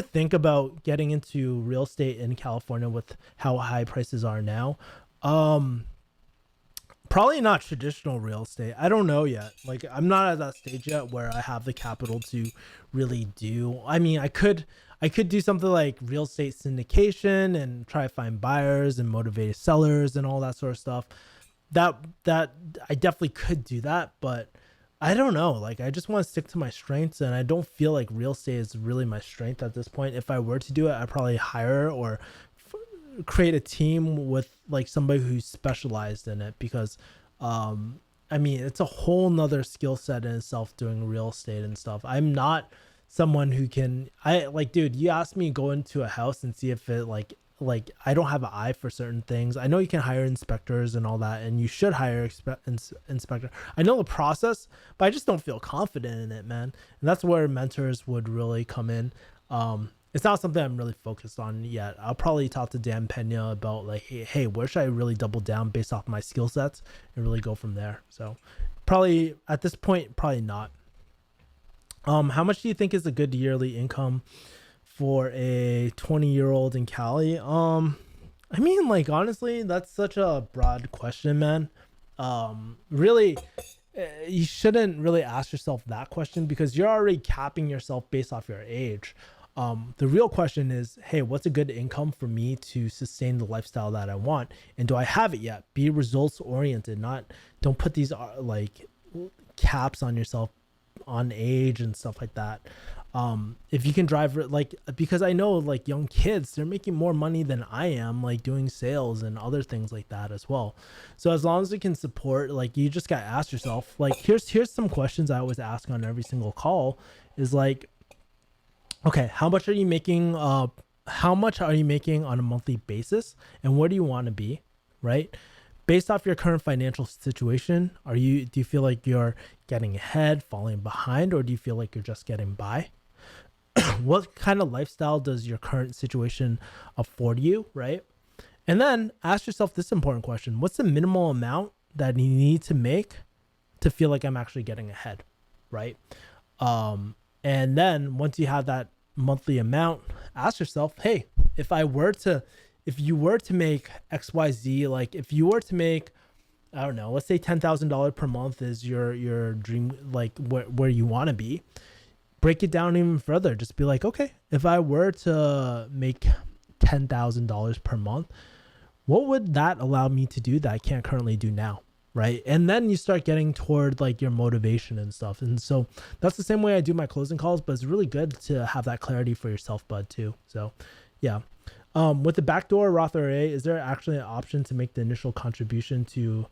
think about getting into real estate in California with how high prices are now? Probably not traditional real estate. I don't know yet. Like, I'm not at that stage yet where I have the capital to really do. I mean, I could do something like real estate syndication and try to find buyers and motivated sellers and all that sort of stuff. That I definitely could do that, but I don't know. Like, I just want to stick to my strengths, and I don't feel like real estate is really my strength at this point. If I were to do it, I'd probably hire or create a team with like somebody who's specialized in it, because I mean, it's a whole nother skill set in itself doing real estate and stuff. I'm not someone who can, dude, you asked me to go into a house and see if it like I don't have an eye for certain things. I know you can hire inspectors and all that, and you should hire inspector. I know the process, but I just don't feel confident in it, man. And that's where mentors would really come in. It's not something I'm really focused on yet. I'll probably talk to Dan Pena about like, hey, where should I really double down based off my skill sets and really go from there. So probably at this point, probably not. How much do you think is a good yearly income for a 20-year-old in Cali? I mean, like, honestly, that's such a broad question, man. Really, you shouldn't really ask yourself that question, because you're already capping yourself based off your age. The real question is, hey, what's a good income for me to sustain the lifestyle that I want? And do I have it yet? Be results oriented, don't put these like caps on yourself on age and stuff like that. If you can drive like, because I know like young kids, they're making more money than I am, like doing sales and other things like that as well. So as long as you can support, like, you just got to ask yourself, like, here's some questions I always ask on every single call is like, okay, how much are you making? How much are you making on a monthly basis, and where do you want to be, right? Based off your current financial situation, do you feel like you're getting ahead, falling behind, or do you feel like you're just getting by? What kind of lifestyle does your current situation afford you, right? And then ask yourself this important question: what's the minimal amount that you need to make to feel like I'm actually getting ahead, right? And then once you have that monthly amount, ask yourself, hey, if you were to make XYZ, like if you were to make, I don't know, let's say $10,000 per month is your dream, like where you want to be, break it down even further. Just be like, okay, if I were to make $10,000 per month, what would that allow me to do that I can't currently do now? Right. And then you start getting toward like your motivation and stuff. And so that's the same way I do my closing calls, but it's really good to have that clarity for yourself, bud, too. So yeah. With the backdoor Roth IRA, is there actually an option to make the initial contribution to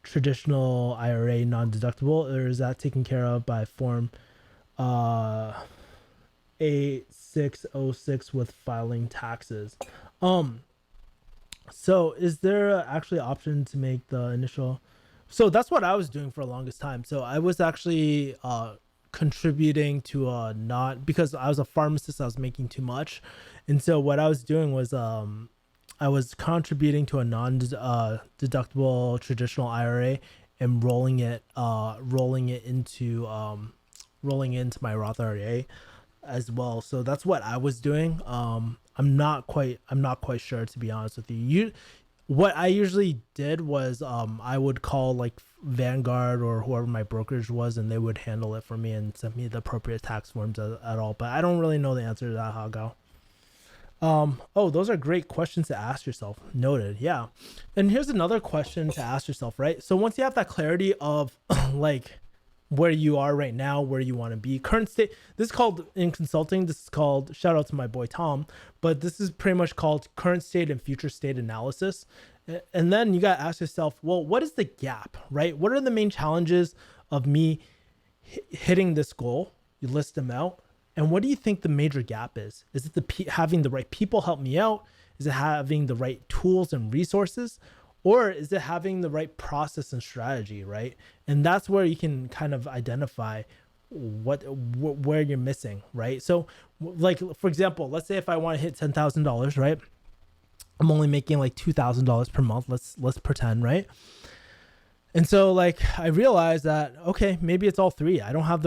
traditional IRA non-deductible, or is that taken care of by form 8606 with filing taxes? So is there actually an option to make the initial? So that's what I was doing for the longest time. So I was actually contributing to not, because I was a pharmacist, I was making too much. And so what I was doing was I was contributing to a non-deductible traditional IRA and rolling it into my Roth IRA as well. So that's what I was doing. I'm not quite sure, to be honest with you. What I usually did was I would call like Vanguard or whoever my brokerage was, and they would handle it for me and send me the appropriate tax forms at all. But I don't really know the answer to that, how go. Oh, those are great questions to ask yourself. Noted. Yeah. And here's another question to ask yourself, right? So once you have that clarity of like where you are right now, where you want to be, current state, this is called, in consulting, this is called, shout out to my boy Tom, but this is pretty much called current state and future state analysis. And then you got to ask yourself, well, what is the gap, right? What are the main challenges of me hitting this goal? You list them out. And what do you think the major gap is? Is it having the right people help me out? Is it having the right tools and resources? Or is it having the right process and strategy, right? And that's where you can kind of identify where you're missing, right? So like, for example, let's say if I want to hit $10,000, right? I'm only making like $2,000 per month. Let's pretend, right? And so like I realized that, okay, maybe it's all three. Maybe I don't have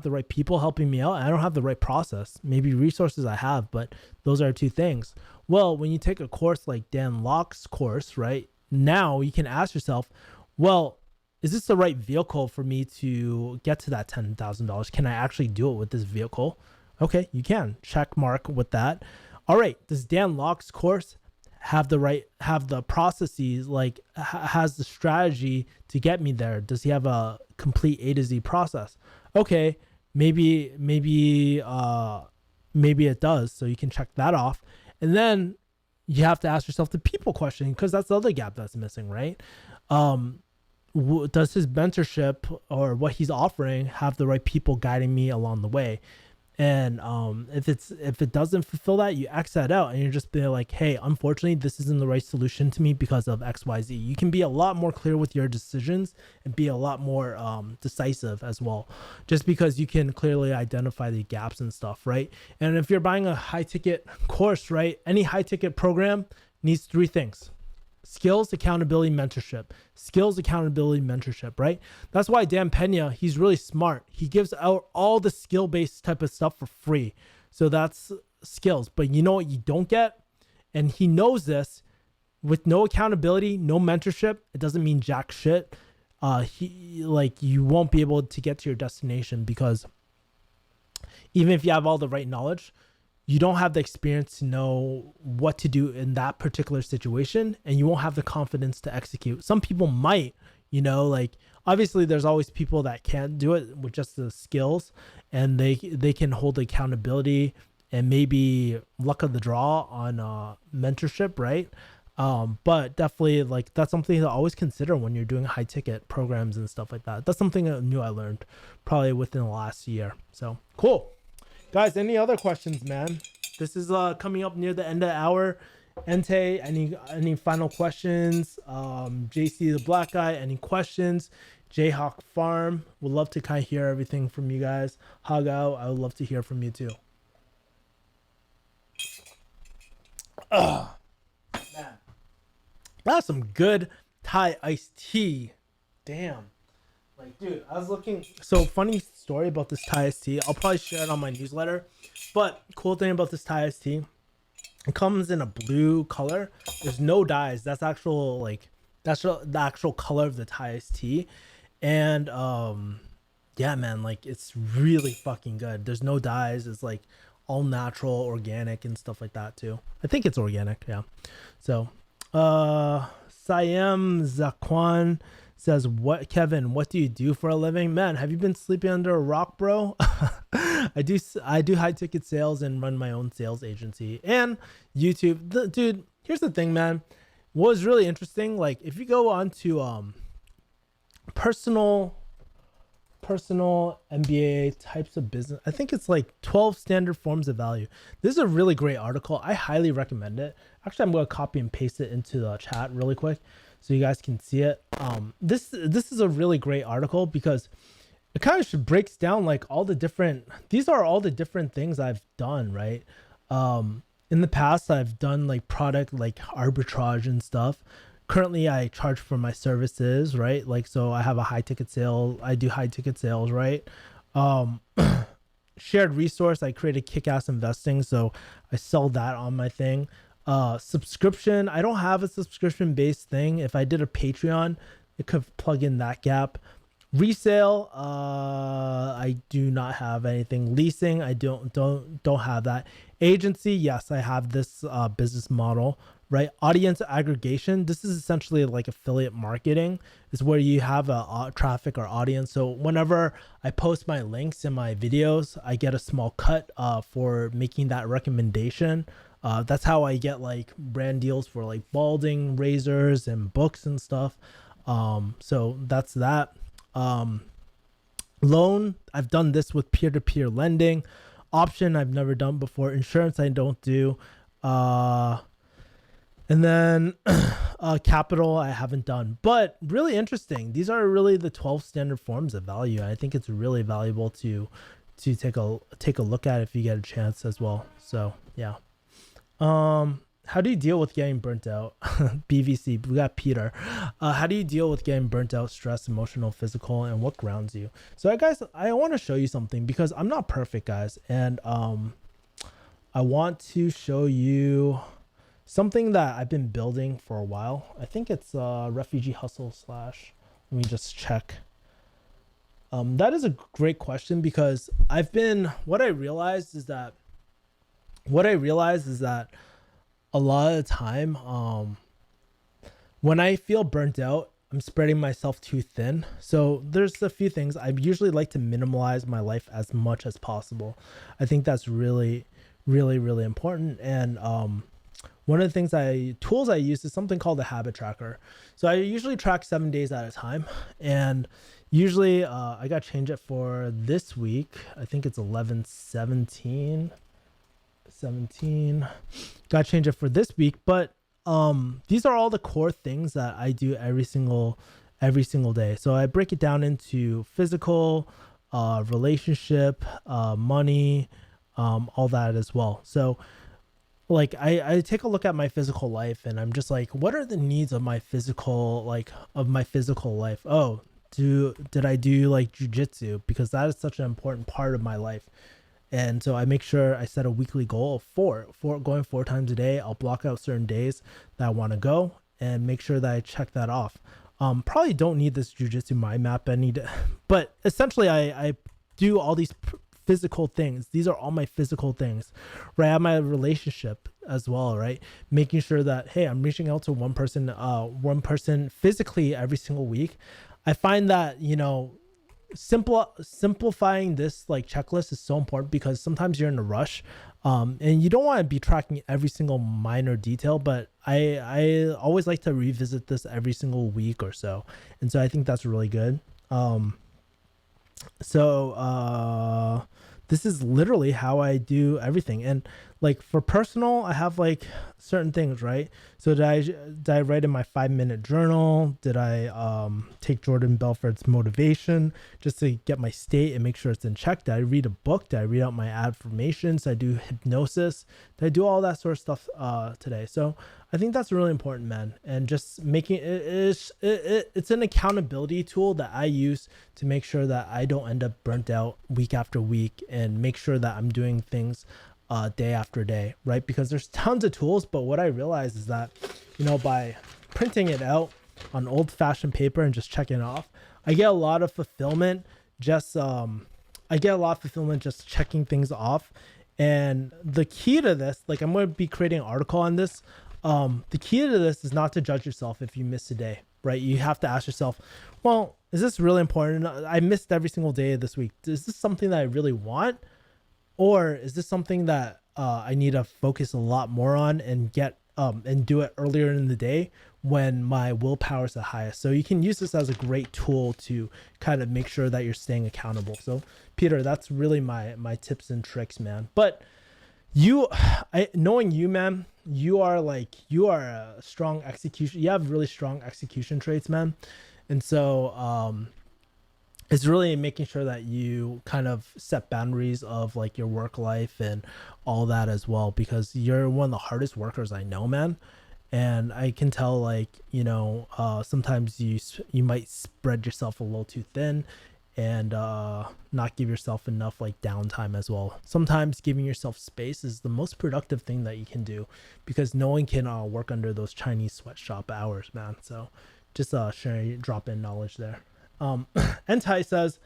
the right people helping me out. I don't have the right process. Maybe resources I have, but those are two things. Well, when you take a course like Dan Locke's course, right, now you can ask yourself, well, is this the right vehicle for me to get to that $10,000? Can I actually do it with this vehicle? Okay, you can. Check mark with that. All right, does Dan Locke's course have the processes, like has the strategy to get me there? Does he have a complete A to Z process? Okay, maybe it does. So you can check that off. And then you have to ask yourself the people question, because that's the other gap that's missing, right? Does his mentorship or what he's offering have the right people guiding me along the way? And if it doesn't fulfill that, you X that out, and you're just being like, hey, unfortunately, this isn't the right solution to me because of XYZ. You can be a lot more clear with your decisions and be a lot more decisive as well, just because you can clearly identify the gaps and stuff, right? And if you're buying a high ticket course, right, any high ticket program needs three things: skills, accountability, mentorship. Skills, accountability, mentorship, right? That's why Dan Pena, he's really smart. He gives out all the skill-based type of stuff for free. So that's skills. But you know what you don't get? And he knows this. With no accountability, no mentorship, it doesn't mean jack shit. You won't be able to get to your destination, because even if you have all the right knowledge, you don't have the experience to know what to do in that particular situation, and you won't have the confidence to execute. Some people might, like obviously there's always people that can't do it with just the skills, and they can hold accountability and maybe luck of the draw on mentorship, right? But definitely like that's something to always consider when you're doing high ticket programs and stuff like that. That's something new I learned probably within the last year. So cool. Guys, any other questions, man? This is coming up near the end of the hour. Ente, any final questions? JC the Black Guy, any questions? Jayhawk Farm, would love to kind of hear everything from you guys. Hagao, I would love to hear from you too. Man, that's some good Thai iced tea. Damn. Like, dude, I was looking. So, funny story about this Thai iced tea. I'll probably share it on my newsletter. But cool thing about this Thai iced tea, it comes in a blue color. There's no dyes. That's the actual color of the Thai iced tea. And yeah, man, like it's really fucking good. There's no dyes. It's like all natural, organic, and stuff like that too. I think it's organic. Yeah. So, Siam Zakwan says, "What, Kevin? What do you do for a living, man? Have you been sleeping under a rock, bro?" I do high ticket sales and run my own sales agency and YouTube. Dude, here's the thing, man. What was really interesting, like if you go on to personal MBA types of business, I think it's like 12 standard forms of value. This is a really great article. I highly recommend it. Actually, I'm going to copy and paste it into the chat really quick so you guys can see it. This is a really great article because it kind of breaks down like these are all the different things I've done, right? In the past, I've done like product like arbitrage and stuff. Currently, I charge for my services, right? Like, so I have a high ticket sale. I do high ticket sales, right? Shared resource, I created Kickass Investing, so I sell that on my thing. Subscription, I don't have a subscription based thing. If I did a Patreon, it could plug in that gap. Resale, I do not have anything. Leasing, I don't have that. Agency, yes, I have this business model, right? Audience aggregation, this is essentially like affiliate marketing. Is where you have a traffic or audience. So whenever I post my links in my videos, I get a small cut for making that recommendation. That's how I get like brand deals for like balding razors and books and stuff. So that's that. Loan, I've done this with peer-to-peer lending. Option, I've never done before. Insurance, I don't do. And then capital, I haven't done. But really interesting. These are really the 12 standard forms of value. I think it's really valuable to take a look at if you get a chance as well. So yeah. How do you deal with getting burnt out? BVC, we got Peter. How do you deal with getting burnt out, stress, emotional, physical, and what grounds you? So guys, I want to show you something because I'm not perfect, guys. And I want to show you something that I've been building for a while. I think it's refugee hustle / let me just check. That is a great question because what I realized is that a lot of the time, when I feel burnt out, I'm spreading myself too thin. So there's a few things. I usually like to minimalize my life as much as possible. I think that's really, really, really important. And one of the tools I use is something called a habit tracker. So I usually track 7 days at a time. And usually I got to change it for this week. I think it's 11/17. Got to change it for this week, but these are all the core things that I do every single day. So I break it down into physical, relationship, money, all that as well. So like I take a look at my physical life and I'm just like, what are the needs of my physical life? Oh, did I do like Jiu Jitsu? Because that is such an important part of my life. And so I make sure I set a weekly goal of going 4 times a day. I'll block out certain days that I want to go and make sure that I check that off. Probably don't need this jujitsu mind map. But essentially I do all these physical things. These are all my physical things, right? I have my relationship as well, right? Making sure that, hey, I'm reaching out to one person physically every single week. I find that, simplifying this like checklist is so important because sometimes you're in a rush, and you don't want to be tracking every single minor detail, but I always like to revisit this every single week or so, and so I think that's really good. This is literally how I do everything. And like for personal, I have like certain things, right? So did I write in my 5-minute journal? Did I take Jordan Belfort's motivation just to get my state and make sure it's in check? Did I read a book? Did I read out my affirmations? Did I do hypnosis? Did I do all that sort of stuff today? So I think that's really important, man. And just making it's an accountability tool that I use to make sure that I don't end up burnt out week after week, and make sure that I'm doing things day after day, right? Because there's tons of tools, but what I realize is that, by printing it out on old-fashioned paper and just checking it off, I get a lot of fulfillment just checking things off. And the key to this, like I'm going to be creating an article on this. The key to this is not to judge yourself if you miss a day, right? You have to ask yourself, well, is this really important? I missed every single day of this week. Is this something that I really want? Or is this something that I need to focus a lot more on and get and do it earlier in the day when my willpower is the highest? So you can use this as a great tool to kind of make sure that you're staying accountable. So Peter, that's really my tips and tricks, man. But knowing you, man, you are a strong execution. You have really strong execution traits, man. And so it's really making sure that you kind of set boundaries of like your work life and all that as well, because you're one of the hardest workers I know, man. And I can tell, like, sometimes you might spread yourself a little too thin and not give yourself enough like downtime as well. Sometimes giving yourself space is the most productive thing that you can do, because no one can work under those Chinese sweatshop hours, man. So just sharing, drop in knowledge there. Entai says,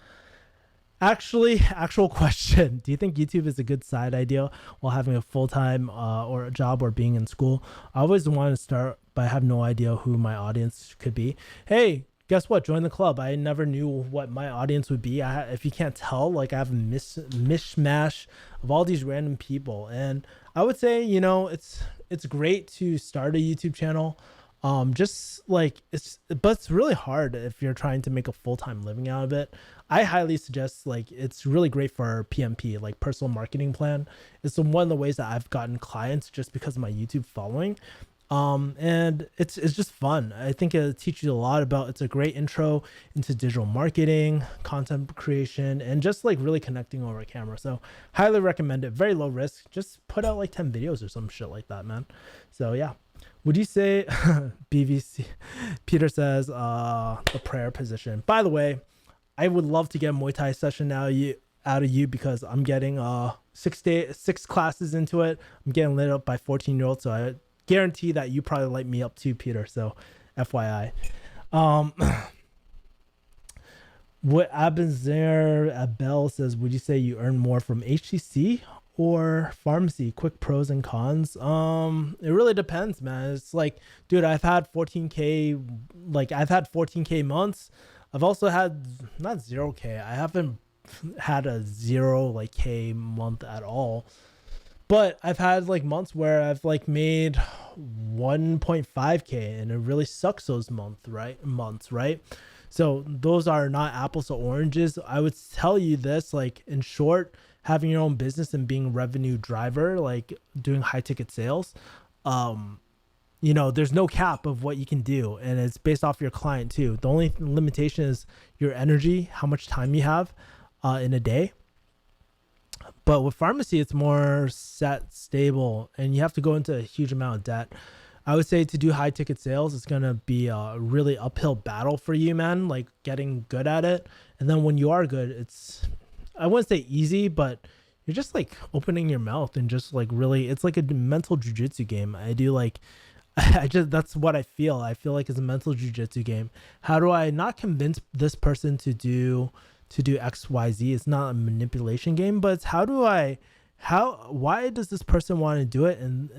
actual question. Do you think YouTube is a good side idea while having a full-time or a job or being in school? I always want to start, but I have no idea who my audience could be. Hey, guess what? Join the club. I never knew what my audience would be. If you can't tell, like I have a mishmash of all these random people. And I would say, it's great to start a YouTube channel. But it's really hard if you're trying to make a full-time living out of it. I highly suggest, like, it's really great for PMP, like personal marketing plan. It's one of the ways that I've gotten clients just because of my YouTube following. And it's just fun. I think it teaches you a lot about, it's a great intro into digital marketing, content creation, and just like really connecting over a camera. So highly recommend it. Very low risk. Just put out like 10 videos or some shit like that, man. So yeah. Would you say BVC? Peter says the prayer position. By the way, I would love to get a Muay Thai session out of you because I'm getting 6 classes into it. I'm getting lit up by 14-year-olds, so I guarantee that you probably light me up too, Peter. So FYI. What happens there? Abel says, would you say you earn more from HTC or pharmacy? Quick pros and cons. It really depends, man. It's like, dude, I've had 14K months. I've also had not 0K. I haven't had a 0 K month at all. But I've had like months where I've like made 1.5K, and it really sucks those months, right? So those are not apples to oranges. I would tell you this, like, in short, having your own business and being a revenue driver, like doing high ticket sales, there's no cap of what you can do, and it's based off your client too. The only limitation is your energy, how much time you have in a day. But with pharmacy, it's more set, stable, and you have to go into a huge amount of debt. I would say to do high ticket sales, it's going to be a really uphill battle for you, man, like getting good at it. And then when you are good, I wouldn't say easy, but you're just like opening your mouth and just like really, it's like a mental jiu-jitsu game. That's what I feel. I feel like it's a mental jiu-jitsu game. How do I not convince this person to do to do XYZ. It's not a manipulation game, but it's why does this person want to do it? And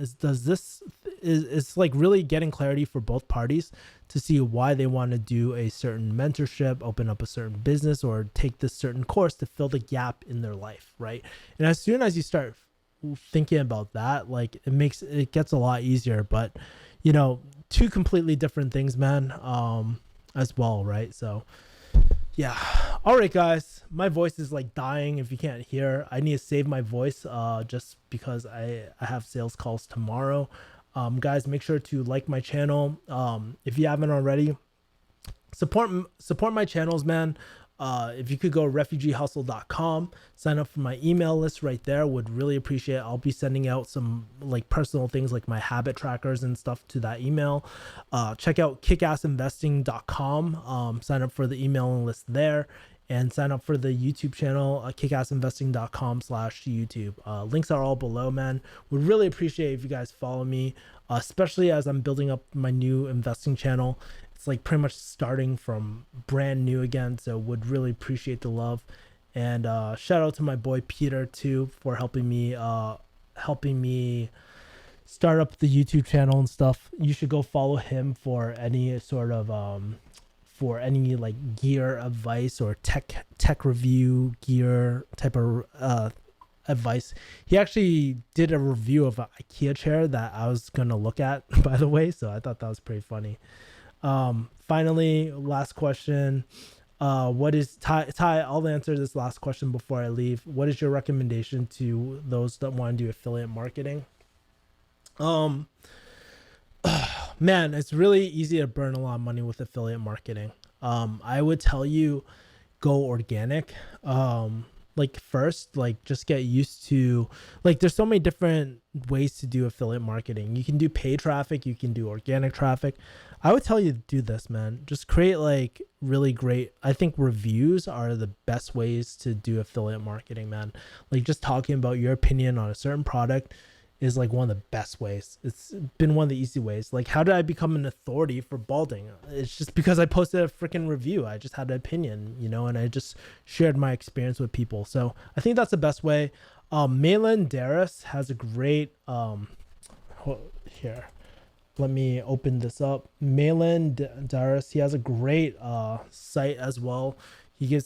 it's like really getting clarity for both parties to see why they want to do a certain mentorship, open up a certain business, or take this certain course to fill the gap in their life, right? And as soon as you start thinking about that, like it gets a lot easier. But two completely different things, man, as well, right? So yeah. All right, guys, my voice is like dying. If you can't hear, I need to save my voice just because I have sales calls tomorrow. Guys, make sure to like my channel. If you haven't already, support my channels, man. If you could go refugeehustle.com, sign up for my email list right there, would really appreciate it. I'll be sending out some like personal things like my habit trackers and stuff to that email. Check out kickassinvesting.com, sign up for the emailing list there, and sign up for the YouTube channel, kickassinvesting.com/YouTube. Links are all below, man. Would really appreciate if you guys follow me, especially as I'm building up my new investing channel. It's like pretty much starting from brand new again, so would really appreciate the love. And shout out to my boy Peter too for helping me start up the YouTube channel and stuff. You should go follow him for any sort of like gear advice or tech review gear type of advice. He actually did a review of an IKEA chair that I was gonna look at, by the way, so I thought that was pretty funny. Finally, last question. What is Ty, I'll answer this last question before I leave. What is your recommendation to those that want to do affiliate marketing? Man, it's really easy to burn a lot of money with affiliate marketing. I would tell you go organic. Like first, like just get used to, like there's so many different ways to do affiliate marketing. You can do paid traffic, you can do organic traffic. I would tell you to do this, man. Just create like really great, I think reviews are the best ways to do affiliate marketing, man. Like just talking about your opinion on a certain product is like one of the best ways. It's been one of the easy ways. Like how did I become an authority for balding? It's just because I posted a freaking review. I just had an opinion, and I just shared my experience with people. So I think that's the best way. Malin Darris has a great, here, let me open this up. Malin Darris, he has a great site as well. He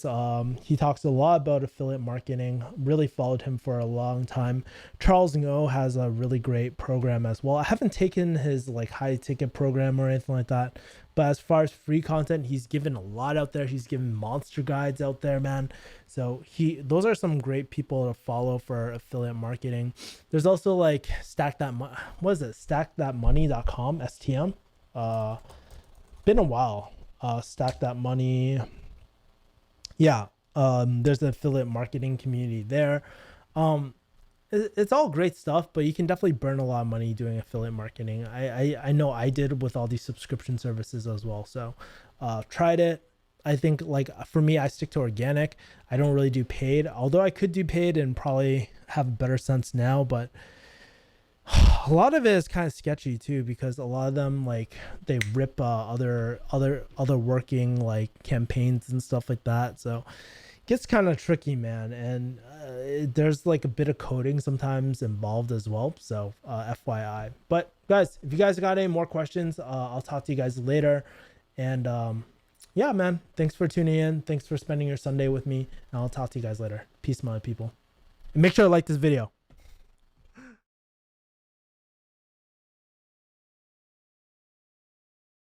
talks a lot about affiliate marketing. Really followed him for a long time. Charles Ngo has a really great program as well. I haven't taken his like high ticket program or anything like that, but as far as free content, he's given a lot out there. He's given monster guides out there, man. So those are some great people to follow for affiliate marketing. There's also like StackThatMoney.com, STM. Been a while. Stack That Money. Yeah, there's the affiliate marketing community there. It's all great stuff, but you can definitely burn a lot of money doing affiliate marketing. I know I did with all these subscription services as well. So tried it. I think like for me, I stick to organic. I don't really do paid, although I could do paid and probably have a better sense now, but a lot of it is kind of sketchy too, because a lot of them like they rip other working like campaigns and stuff like that. So it gets kind of tricky, man. And there's like a bit of coding sometimes involved as well. So FYI. But guys, if you guys got any more questions, I'll talk to you guys later. And yeah, man, thanks for tuning in. Thanks for spending your Sunday with me. And I'll talk to you guys later. Peace, my people. And make sure to like this video.